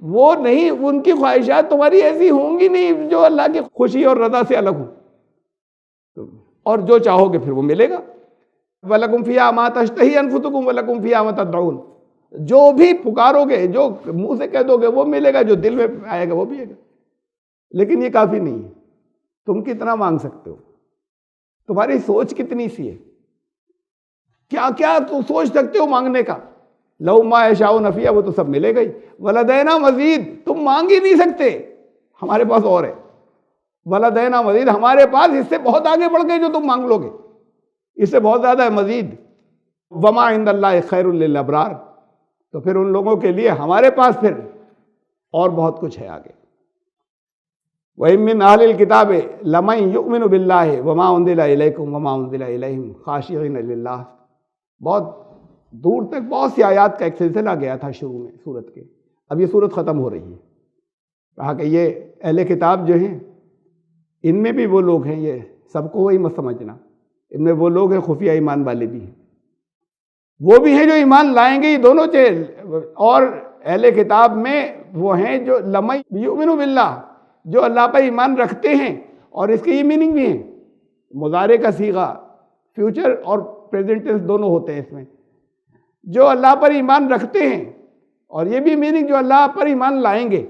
وہ نہیں، ان کی خواہشات تمہاری ایسی ہوں گی نہیں جو اللہ کی خوشی اور رضا سے الگ ہوں، اور جو چاہو گے پھر وہ ملے گا. وَلَكُمْ فِيهَا مَا تَشْتَهِي أَنفُسُكُمْ وَلَكُمْ فِيهَا مَا تَدْعُونَ. جو بھی پکارو گے، جو منہ سے کہہ دو گے وہ ملے گا، جو دل میں آئے گا وہ بھی آئے گا. لیکن یہ کافی نہیں ہے. تم کتنا مانگ سکتے ہو؟ تمہاری سوچ کتنی سی ہے؟ کیا کیا تو سوچ سکتے ہو مانگنے کا؟ لو ما یشاؤون فیہا، وہ تو سب ملے گا ہی. ولدینا مزید، تم مانگ ہی نہیں سکتے، ہمارے پاس اور ہے. ولدینا مزید، ہمارے پاس اس سے بہت آگے بڑھ گئے جو تم مانگ لو گے، اس سے بہت زیادہ ہے مزید. وما عند اللہ خیر للابرار، تو پھر ان لوگوں کے لیے ہمارے پاس پھر اور بہت کچھ ہے آگے. وَإِن مِّنْ أَهْلِ الْكِتَابِ لَمَن يُؤْمِنُ بِاللَّهِ وَمَا أُنزِلَ إِلَيْكُمْ وَمَا أُنزِلَ إِلَيْهِمْ خَاشِعِينَ لِلَّهِ. بہت دور تک بہت سی آیات کا ایک سلسلہ گیا تھا شروع میں سورت کے. اب یہ سورت ختم ہو رہی ہے. کہا کہ یہ اہل کتاب جو ہیں، ان میں بھی وہ لوگ ہیں، یہ سب کو وہی مت سمجھنا، ان میں وہ لوگ ہیں خفیہ ایمان والے بھی ہیں، وہ بھی ہیں جو ایمان لائیں گے. یہ دونوں چیز. اور اہل کتاب میں وہ ہیں جو لَمَن يُؤْمِنُ بِاللَّهِ، جو اللہ پر ایمان رکھتے ہیں. اور اس کے یہ میننگ بھی ہیں، مضارع کا صیغہ فیوچر اور پریزنٹ ٹینس دونوں ہوتے ہیں اس میں. جو اللہ پر ایمان رکھتے ہیں، اور یہ بھی میننگ جو اللہ پر ایمان لائیں گے.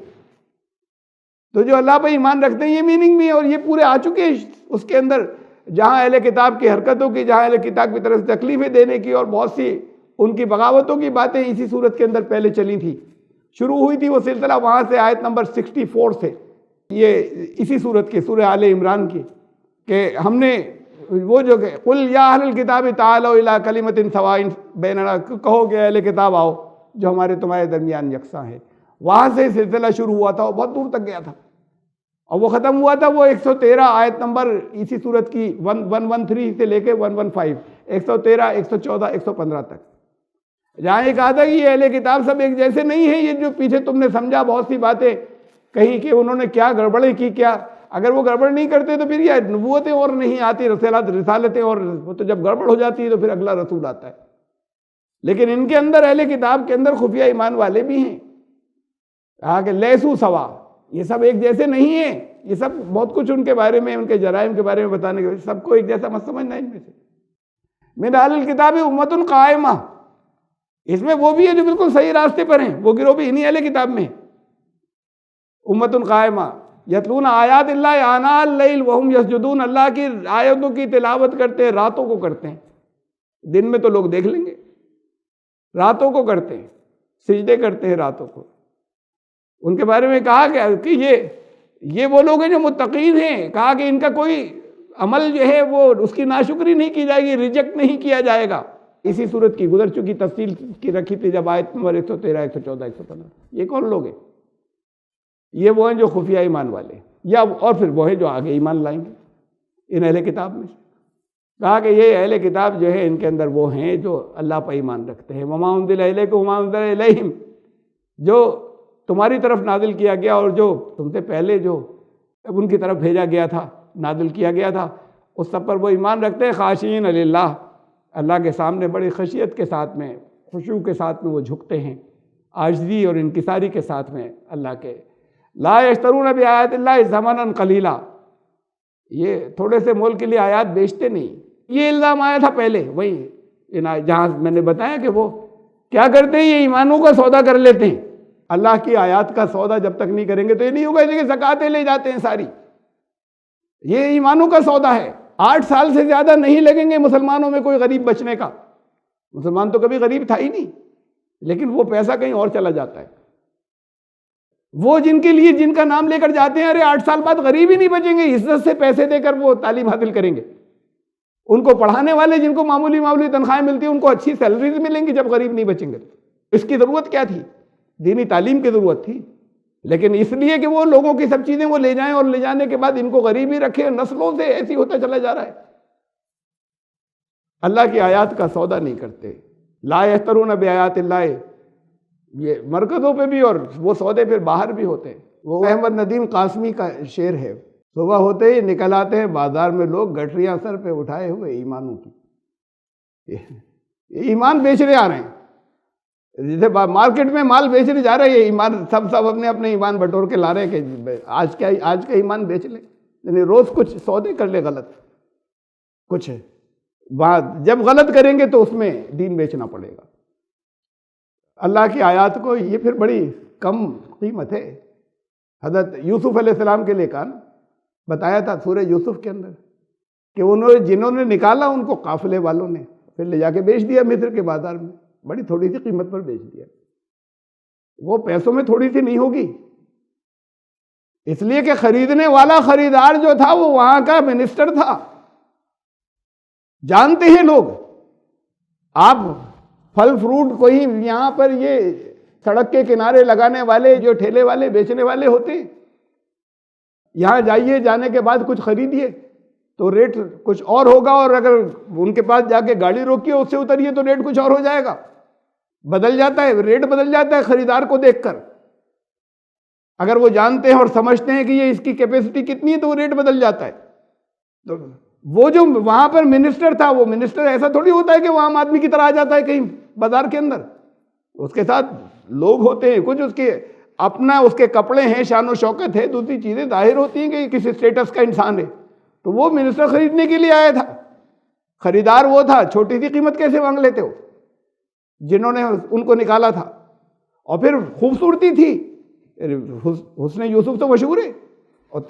تو جو اللہ پر ایمان رکھتے ہیں یہ میننگ بھی ہے، اور یہ پورے آ چکے ہیں اس کے اندر، جہاں اہل کتاب کی حرکتوں کی، جہاں اہل کتاب کی طرف سے تکلیفیں دینے کی اور بہت سی ان کی بغاوتوں کی باتیں اسی صورت کے اندر پہلے چلی تھی. شروع ہوئی تھی وہ سلسلہ وہاں سے آیت نمبر 64 سے، یہ اسی صورت کی سورہ آل عمران کی، کہ ہم نے وہ جو کہ قل یا اہل الکتاب تعالوا الی کلمۃ سواء بیننا، کہو کہ اہل کتاب آؤ جو ہمارے تمہارے درمیان یکساں ہے. وہاں سے سلسلہ شروع ہوا تھا اور بہت دور تک گیا تھا، اور وہ ختم ہوا تھا وہ 113 آیت نمبر اسی صورت کی 113 سے لے کے 115، 113، 114، 115 تک، جہاں یہ کہا تھا کہ یہ اہل کتاب سب ایک جیسے نہیں ہیں. یہ جو پیچھے تم نے سمجھا بہت سی باتیں کہیں کہ انہوں نے کیا گڑبڑیں کی، کیا اگر وہ گڑبڑ نہیں کرتے تو پھر یہ نبوتیں اور نہیں آتی، رسالتیں، اور وہ تو جب گڑبڑ ہو جاتی ہے تو پھر اگلا رسول آتا ہے. لیکن ان کے اندر، اہل کتاب کے اندر خفیہ ایمان والے بھی ہیں. کہا کہ لیسو سوا، یہ سب ایک جیسے نہیں ہیں. یہ سب بہت کچھ ان کے بارے میں، ان کے جرائم کے بارے میں بتانے کے، سب کو ایک جیسا مت سمجھنا. ان میں سے من اہل الکتاب امۃ قائمہ، اس میں وہ بھی ہے جو بالکل صحیح راستے پر ہیں، وہ گروہ بھی انہی اہل کتاب میں. امۃ قائمہ یتلون آیات اللہ آناء اللیل وہم یسجدون، اللہ کی آیتوں کی تلاوت کرتے ہیں، راتوں کو کرتے ہیں. دن میں تو لوگ دیکھ لیں گے، راتوں کو کرتے ہیں، سجدے کرتے ہیں راتوں کو. ان کے بارے میں کہا کہ یہ وہ لوگ ہیں جو متقین ہیں. کہا کہ ان کا کوئی عمل جو ہے وہ اس کی ناشکری نہیں کی جائے گی، ریجیکٹ نہیں کیا جائے گا. اسی صورت کی گزر چکی تفصیل کی رکھی تھی جب آیت نمبر 113، 114، 115. یہ کون لوگ ہیں؟ یہ وہ ہیں جو خفیہ ایمان والے، یا اور پھر وہ ہیں جو آگے ایمان لائیں گے ان اہل کتاب میں سے. کہا کہ یہ اہل کتاب جو ہے ان کے اندر وہ ہیں جو اللہ پر ایمان رکھتے ہیں. وما انزل الیکم وما انزل الیہم، جو تمہاری طرف نازل کیا گیا اور جو تم سے پہلے جو ان کی طرف بھیجا گیا تھا، نازل کیا گیا تھا، اس سب پر وہ ایمان رکھتے ہیں. خاشعین للہ، اللہ کے سامنے بڑی خشیت کے ساتھ میں، خشوع کے ساتھ میں وہ جھکتے ہیں، عاجزی اور انکساری کے ساتھ میں اللہ کے. لا یشترون بآیات اللہ ثمنا قلیلا، یہ تھوڑے سے مول کے لیے آیات بیچتے نہیں. یہ الزام آیا تھا پہلے وہی جہاں میں نے بتایا کہ وہ کیا کرتے ہیں، یہ ایمانوں کا سودا کر لیتے ہیں. اللہ کی آیات کا سودا جب تک نہیں کریں گے تو یہ نہیں ہوگا کہ زکاتیں لے جاتے ہیں ساری. یہ ایمانوں کا سودا ہے. 8 سال سے زیادہ نہیں لگیں گے مسلمانوں میں کوئی غریب بچنے کا. مسلمان تو کبھی غریب تھا ہی نہیں، لیکن وہ پیسہ کہیں اور چلا جاتا ہے. وہ جن کے لیے جن کا نام لے کر جاتے ہیں، ارے 8 سال بعد غریب ہی نہیں بچیں گے، عزت سے پیسے دے کر وہ تعلیم حاصل کریں گے. ان کو پڑھانے والے جن کو معمولی تنخواہیں ملتی ہیں، ان کو اچھی سیلریز ملیں گی جب غریب نہیں بچیں گے. اس کی ضرورت کیا تھی؟ دینی تعلیم کی ضرورت تھی. لیکن اس لیے کہ وہ لوگوں کی سب چیزیں وہ لے جائیں، اور لے جانے کے بعد ان کو غریب ہی رکھے، نسلوں سے ایسی ہوتا چلا جا رہا ہے. اللہ کی آیات کا سودا نہیں کرتے. لا یشترون بآیات اللہ، یہ مرکزوں پہ بھی اور وہ سودے پھر باہر بھی ہوتے ہیں. وہ احمد ندیم قاسمی کا شعر ہے. صبح ہوتے ہی نکل آتے ہیں بازار میں لوگ، گٹریاں سر پہ اٹھائے ہوئے ایمانوں کی. ایمان بیچنے آ رہے ہیں، جیسے مارکیٹ میں مال بیچنے جا رہے ہیں، ایمان سب اپنے اپنے ایمان بٹور کے لا رہے ہیں کہ آج کا ایمان بیچ لیں، یعنی روز کچھ سودے کر لے غلط کچھ ہے، جب غلط کریں گے تو اس میں دین بیچنا پڑے گا۔ اللہ کی آیات کو یہ پھر بڑی کم قیمت ہے۔ حضرت یوسف علیہ السلام کے لیے کہا نا، بتایا تھا سورہ یوسف کے اندر کہ جنہوں نے نکالا ان کو قافلے والوں نے پھر لے جا کے بیچ دیا مصر کے بازار میں، بڑی تھوڑی سی قیمت پر بیچ دیا۔ وہ پیسوں میں تھوڑی سی نہیں ہوگی، اس لیے کہ خریدنے والا خریدار جو تھا وہ وہاں کا منسٹر تھا، جانتے ہیں لوگ۔ آپ پھل فروٹ کوئی یہاں پر یہ سڑک کے کنارے لگانے والے جو ٹھیلے والے بیچنے والے ہوتے ہیں، یہاں جائیے، جانے کے بعد کچھ خریدیے تو ریٹ کچھ اور ہوگا، اور اگر ان کے پاس جا کے گاڑی روکیے اس سے اتریے تو ریٹ کچھ اور ہو جائے گا، بدل جاتا ہے، ریٹ بدل جاتا ہے خریدار کو دیکھ کر۔ اگر وہ جانتے ہیں اور سمجھتے ہیں کہ یہ اس کی کیپیسٹی کتنی ہے تو وہ ریٹ بدل جاتا ہے۔ تو وہ جو وہاں پر منسٹر تھا، وہ منسٹر ایسا تھوڑی ہوتا ہے کہ وہ عام آدمی کی طرح آ جاتا ہے کہیں بازار کے اندر، اس کے ساتھ لوگ ہوتے ہیں، کچھ اس کے اپنا اس کے کپڑے ہیں، شان و شوکت ہے، دوسری چیزیں ظاہر ہوتی ہیں کہ کسی اسٹیٹس کا انسان ہے۔ تو وہ منسٹر خریدنے کے لیے آیا تھا، خریدار وہ تھا، چھوٹی سی قیمت کیسے مانگ لیتے ہو جنہوں نے ان کو نکالا تھا۔ اور پھر خوبصورتی تھی، حسن یوسف تو مشہور ہے، اور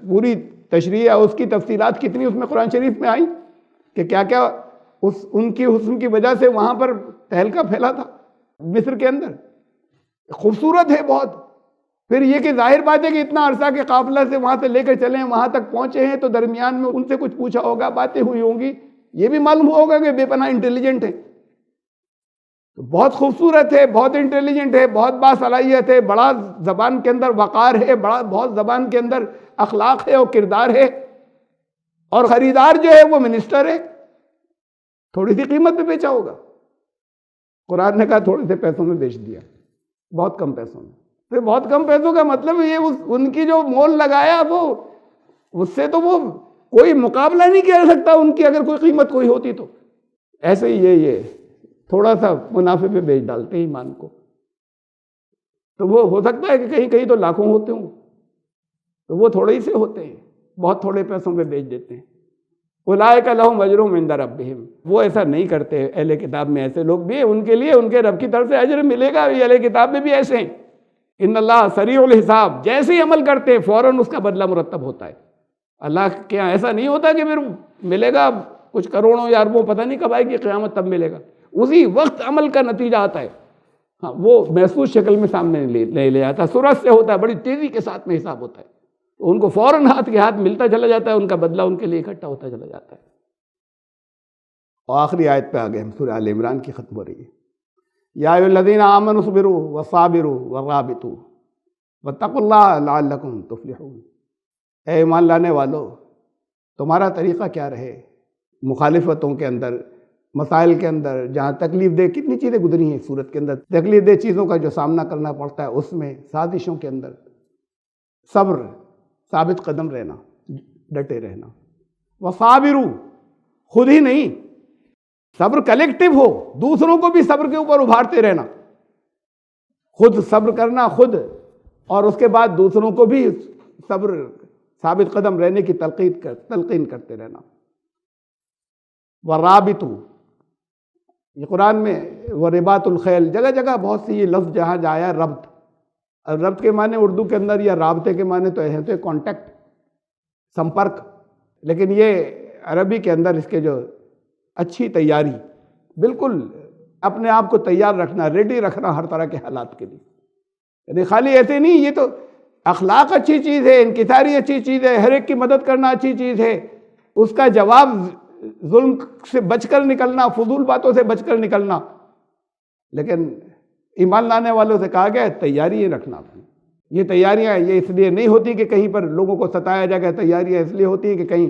پوری تشریح اس کی تفصیلات کتنی اس میں قرآن شریف میں آئی کہ کیا کیا ان کی حسن کی وجہ سے وہاں پر تہلکہ پھیلا تھا مصر کے اندر، خوبصورت ہے بہت۔ پھر یہ کہ ظاہر بات ہے کہ اتنا عرصہ کے قافلہ سے وہاں سے لے کر چلے ہیں، وہاں تک پہنچے ہیں تو درمیان میں ان سے کچھ پوچھا ہوگا، باتیں ہوئی ہوں گی، یہ بھی معلوم ہوگا کہ بے پناہ انٹیلیجنٹ ہے، بہت خوبصورت ہے، بہت انٹیلیجنٹ ہے، بہت باصلاحیت ہے، بڑا زبان کے اندر وقار ہے، بہت زبان کے اندر اخلاق ہے اور کردار ہے، اور خریدار جو ہے وہ منسٹر ہے، تھوڑی سی قیمت پہ بیچا ہوگا۔ قرآن نے کہا تھوڑے سے پیسوں میں بیچ دیا، بہت کم پیسوں میں۔ تو بہت کم پیسوں کا مطلب یہ ان کی جو مول لگایا وہ اس سے تو وہ کوئی مقابلہ نہیں کر سکتا ان کی، اگر کوئی قیمت کوئی ہوتی تو۔ ایسے ہی یہ تھوڑا سا منافع پہ بیچ ڈالتے ہیں ایمان کو، تو وہ ہو سکتا ہے کہ کہیں کہیں تو لاکھوں ہوتے ہوں، تو وہ تھوڑے ہی سے ہوتے ہیں، بہت تھوڑے پیسوں پہ بیچ دیتے ہیں۔ اولئک لہم اجر عند ربہم، وہ ایسا نہیں کرتے۔ اہل کتاب میں ایسے لوگ بھی ہیں، ان کے لیے ان کے رب کی طرف سے اجر ملے گا۔ یہ اہل کتاب میں بھی ایسے ہیں، ان اللہ سریع الحساب، جیسے ہی عمل کرتے ہیں فوراً اس کا بدلہ مرتب ہوتا ہے۔ اللہ کے یہاں ایسا نہیں ہوتا کہ پھر ملے گا کچھ کروڑوں یا اربوں، پتہ نہیں کب آئے گی قیامت تب ملے گا، اسی وقت عمل کا نتیجہ آتا ہے۔ ہاں، وہ محسوس شکل میں سامنے نہیں لے آتا، سرعت سے ہوتا ہے، بڑی تیزی کے ساتھ میں حساب ہوتا ہے، تو ان کو فوراً ہاتھ کے ہاتھ ملتا چلا جاتا ہے، ان کا بدلہ ان کے لیے اکٹھا ہوتا چلا جاتا ہے۔ اور آخری آیت پہ آگئے ہم، سورہ آل عمران کی ختم ہو رہی ہے۔ یا ایھا الذین آمنوا اصبروا وصابروا ورابطوا واتقوا اللہ لعلکم تفلحون۔ اے ایمان لانے والو، تمہارا طریقہ کیا رہے مخالفتوں کے اندر، مسائل کے اندر، جہاں تکلیف دہ کتنی چیزیں گزری ہیں سورت کے اندر، تکلیف دہ چیزوں کا جو سامنا کرنا پڑتا ہے اس میں، سازشوں کے اندر صبر، ثابت قدم رہنا، ڈٹے رہنا۔ وصابروا، خود ہی نہیں، صبر کلیکٹیو ہو، دوسروں کو بھی صبر کے اوپر ابھارتے رہنا، خود صبر کرنا خود، اور اس کے بعد دوسروں کو بھی صبر، ثابت قدم رہنے کی تلقین کرتے رہنا۔ ورابطوا، یہ قرآن میں ورباط الخیل، جگہ جگہ بہت سی یہ لفظ جہاں جایا ربط، ربط کے معنی اردو کے اندر یا رابطے کے معنی تو ہے کانٹیکٹ، سمپرک، لیکن یہ عربی کے اندر اس کے جو اچھی تیاری، بالکل اپنے آپ کو تیار رکھنا، ریڈی رکھنا ہر طرح کے حالات کے لیے، یعنی خالی ایسے نہیں، یہ تو اخلاق اچھی چیز ہے، انکساری اچھی چیز ہے، ہر ایک کی مدد کرنا اچھی چیز ہے، اس کا جواب ظلم سے بچ کر نکلنا، فضول باتوں سے بچ کر نکلنا، لیکن ایمان لانے والوں سے کہا گیا ہے تیاری رکھنا۔ یہ تیاریاں یہ اس لیے نہیں ہوتی کہ کہیں پر لوگوں کو ستایا جائے گا، تیاریاں اس لیے ہوتی ہیں کہ کہیں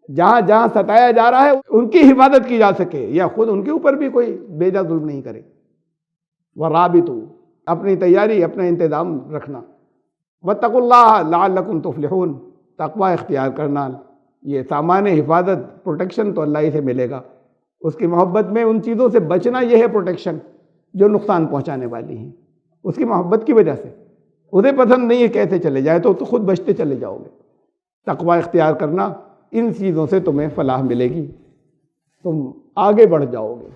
جہاں جہاں ستایا جا رہا ہے ان کی حفاظت کی جا سکے، یا خود ان کے اوپر بھی کوئی بیجا ظلم نہیں کرے۔ ورابطوا، اپنی تیاری، اپنا انتظام رکھنا۔ واتقوا اللہ لعلکم تفلحون، تقوی اختیار کرنا، یہ سامان حفاظت، پروٹیکشن تو اللہ ہی سے ملے گا، اس کی محبت میں ان چیزوں سے بچنا یہ ہے پروٹیکشن جو نقصان پہنچانے والی ہیں، اس کی محبت کی وجہ سے۔ اسے پسند نہیں ہے کیسے چلے جائے تو خود بچتے چلے جاؤ گے۔ تقوی اختیار کرنا، ان چیزوں سے تمہیں فلاح ملے گی، تم آگے بڑھ جاؤ گے،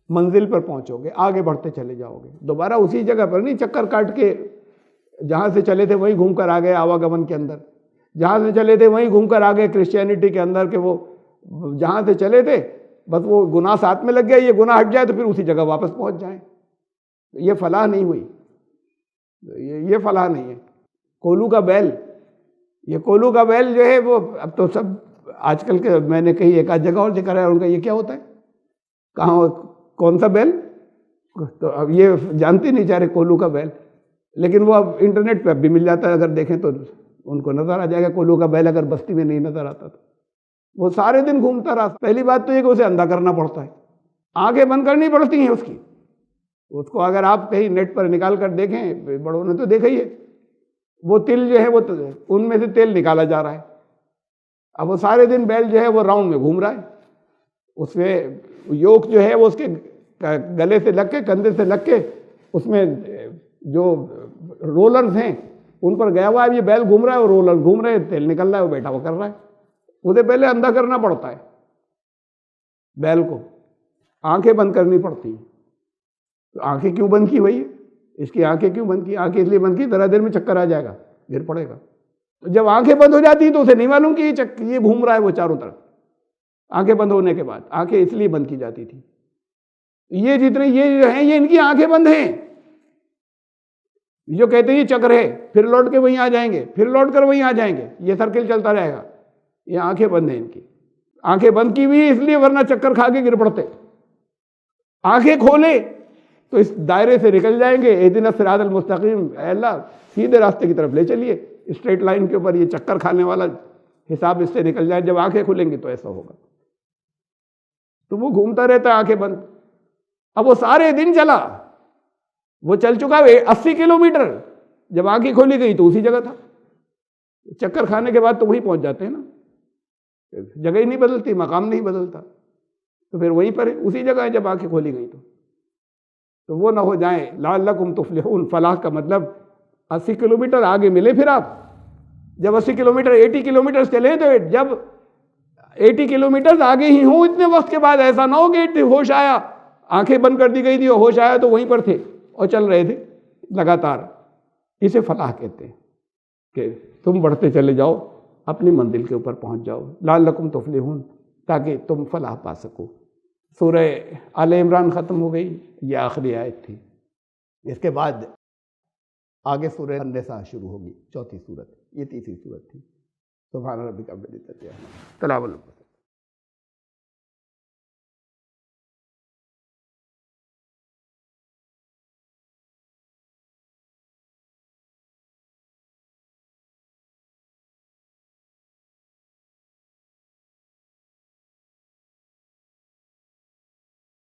منزل پر پہنچو گے، آگے بڑھتے چلے جاؤ گے، دوبارہ اسی جگہ پر نہیں چکر کاٹ کے جہاں سے چلے تھے وہیں گھوم کر آ گئے آواگمن کے اندر، جہاں سے چلے تھے وہیں گھوم کر آ گئے کرسچینٹی کے اندر، کہ وہ جہاں سے چلے تھے بس وہ گناہ ساتھ میں لگ گیا، یہ گناہ ہٹ جائے تو پھر اسی جگہ واپس پہنچ جائیں۔ یہ فلاح نہیں ہوئی، یہ فلاح نہیں ہے۔ کولو کا بیل، یہ کولو کا بیل جو ہے وہ اب تو سب آج کل کے، میں نے کہیں ایک آدھ جگہ اور ذکر ہے ان کا، یہ کیا ہوتا ہے، کہاں، کون سا بیل، تو اب یہ جانتے نہیں چاہ رہے کولو کا بیل، لیکن وہ اب انٹرنیٹ پہ اب بھی مل جاتا ہے، اگر دیکھیں تو ان کو نظر آ جائے گا کولو کا بیل، اگر بستی میں نہیں نظر آتا تو وہ سارے دن گھومتا رہا۔ پہلی بات تو یہ کہ اسے اندھا کرنا پڑتا ہے، آنکھیں بند کرنی پڑتی ہیں اس کی، اس کو اگر آپ کہیں نیٹ پر نکال کر دیکھیں، بڑوں نے تو دیکھا ہی ہے، وہ تل جو ہے وہ ان میں سے تیل نکالا جا رہا ہے۔ اب وہ سارے دن بیل جو ہے وہ راؤنڈ میں گھوم رہا ہے، اس میں یوک جو ہے وہ اس کے گلے سے لگ کے، کندھے سے لگ کے، اس میں جو رولرز ہیں ان پر گیا ہوا ہے، یہ بیل گھوم رہا ہے، وہ رولر گھوم رہے ہیں، تیل نکل رہا ہے، وہ بیٹھا وہ کر رہا ہے۔ اسے پہلے اندھا کرنا پڑتا ہے بیل کو، آنکھیں بند کرنی پڑتی ہیں۔ تو آنکھیں کیوں بند کی بھائی، اس کی آنکھیں کیوں بند کی؟ آنکھیں اس لیے بند کی ذرا دیر میں چکر آ جائے گا، گر پڑے گا۔ جب آنکھیں بند ہو جاتی ہیں تو اسے نہیں معلوم کہ یہ گھوم رہا ہے وہ چاروں طرف۔ آنکھیں بند ہونے کے بعد آنکھیں اس لیے بند کی جاتی تھی۔ یہ جتنے یہ جو ہیں یہ ان کی آنکھیں بند ہیں، جو کہتے ہیں یہ چکر ہے، پھر لوٹ کے وہیں آ جائیں گے، پھر لوٹ کر وہیں آ جائیں گے، یہ سرکل چلتا رہے گا۔ یہ آنکھیں بند ہیں ان کی، آنکھیں بند کی ہوئی اس لیے، ورنہ چکر کھا کے گر پڑتے۔ آنکھیں کھولے تو اس دائرے سے نکل جائیں گے، اہدنا الصراط المستقیم، اے اللہ سیدھے راستے کی طرف لے چلیے، اسٹریٹ لائن کے اوپر، یہ چکر کھانے والا حساب اس سے نکل جائے۔ جب آنکھیں کھلیں گی تو ایسا ہوگا۔ تو وہ گھومتا رہتا ہے آنکھیں بند۔ اب وہ سارے دن چلا، وہ چل چکا 80 کلومیٹر، جب آنکھیں کھولی گئی تو اسی جگہ تھا۔ چکر کھانے کے بعد تو وہیں پہنچ جاتے ہیں نا، جگہ ہی نہیں بدلتی، مقام نہیں بدلتا، تو پھر وہیں پر ہے، اسی جگہ ہے جب آنکھیں کھولی گئی تو وہ نہ ہو جائیں لعلکم تفلحون۔ فلاح کا مطلب 80 کلومیٹر آگے ملے، پھر آپ جب 80 کلومیٹر 80 کلومیٹر چلیں تو جب 80 کلومیٹر آگے ہی ہوں اتنے وقت کے بعد ایسا نہ ہو کہ ہوش آیا، آنکھیں بند کر دی گئی تھی اور ہوش آیا تو وہیں پر تھے اور چل رہے تھے لگاتار۔ اسے فلاح کہتے ہیں کہ تم بڑھتے چلے جاؤ، اپنی منزل کے اوپر پہنچ جاؤ، لعلکم تفلحون، تاکہ تم فلاح پا سکو۔ سورہ آل عمران ختم ہو گئی، یہ آخری آیت تھی۔ اس کے بعد آگے سورہ النساء شروع ہوگی، چوتھی سورت، یہ تیسری سورت تھی۔ سبحان ربک رب العزت عما یصفون، سلام علیکم۔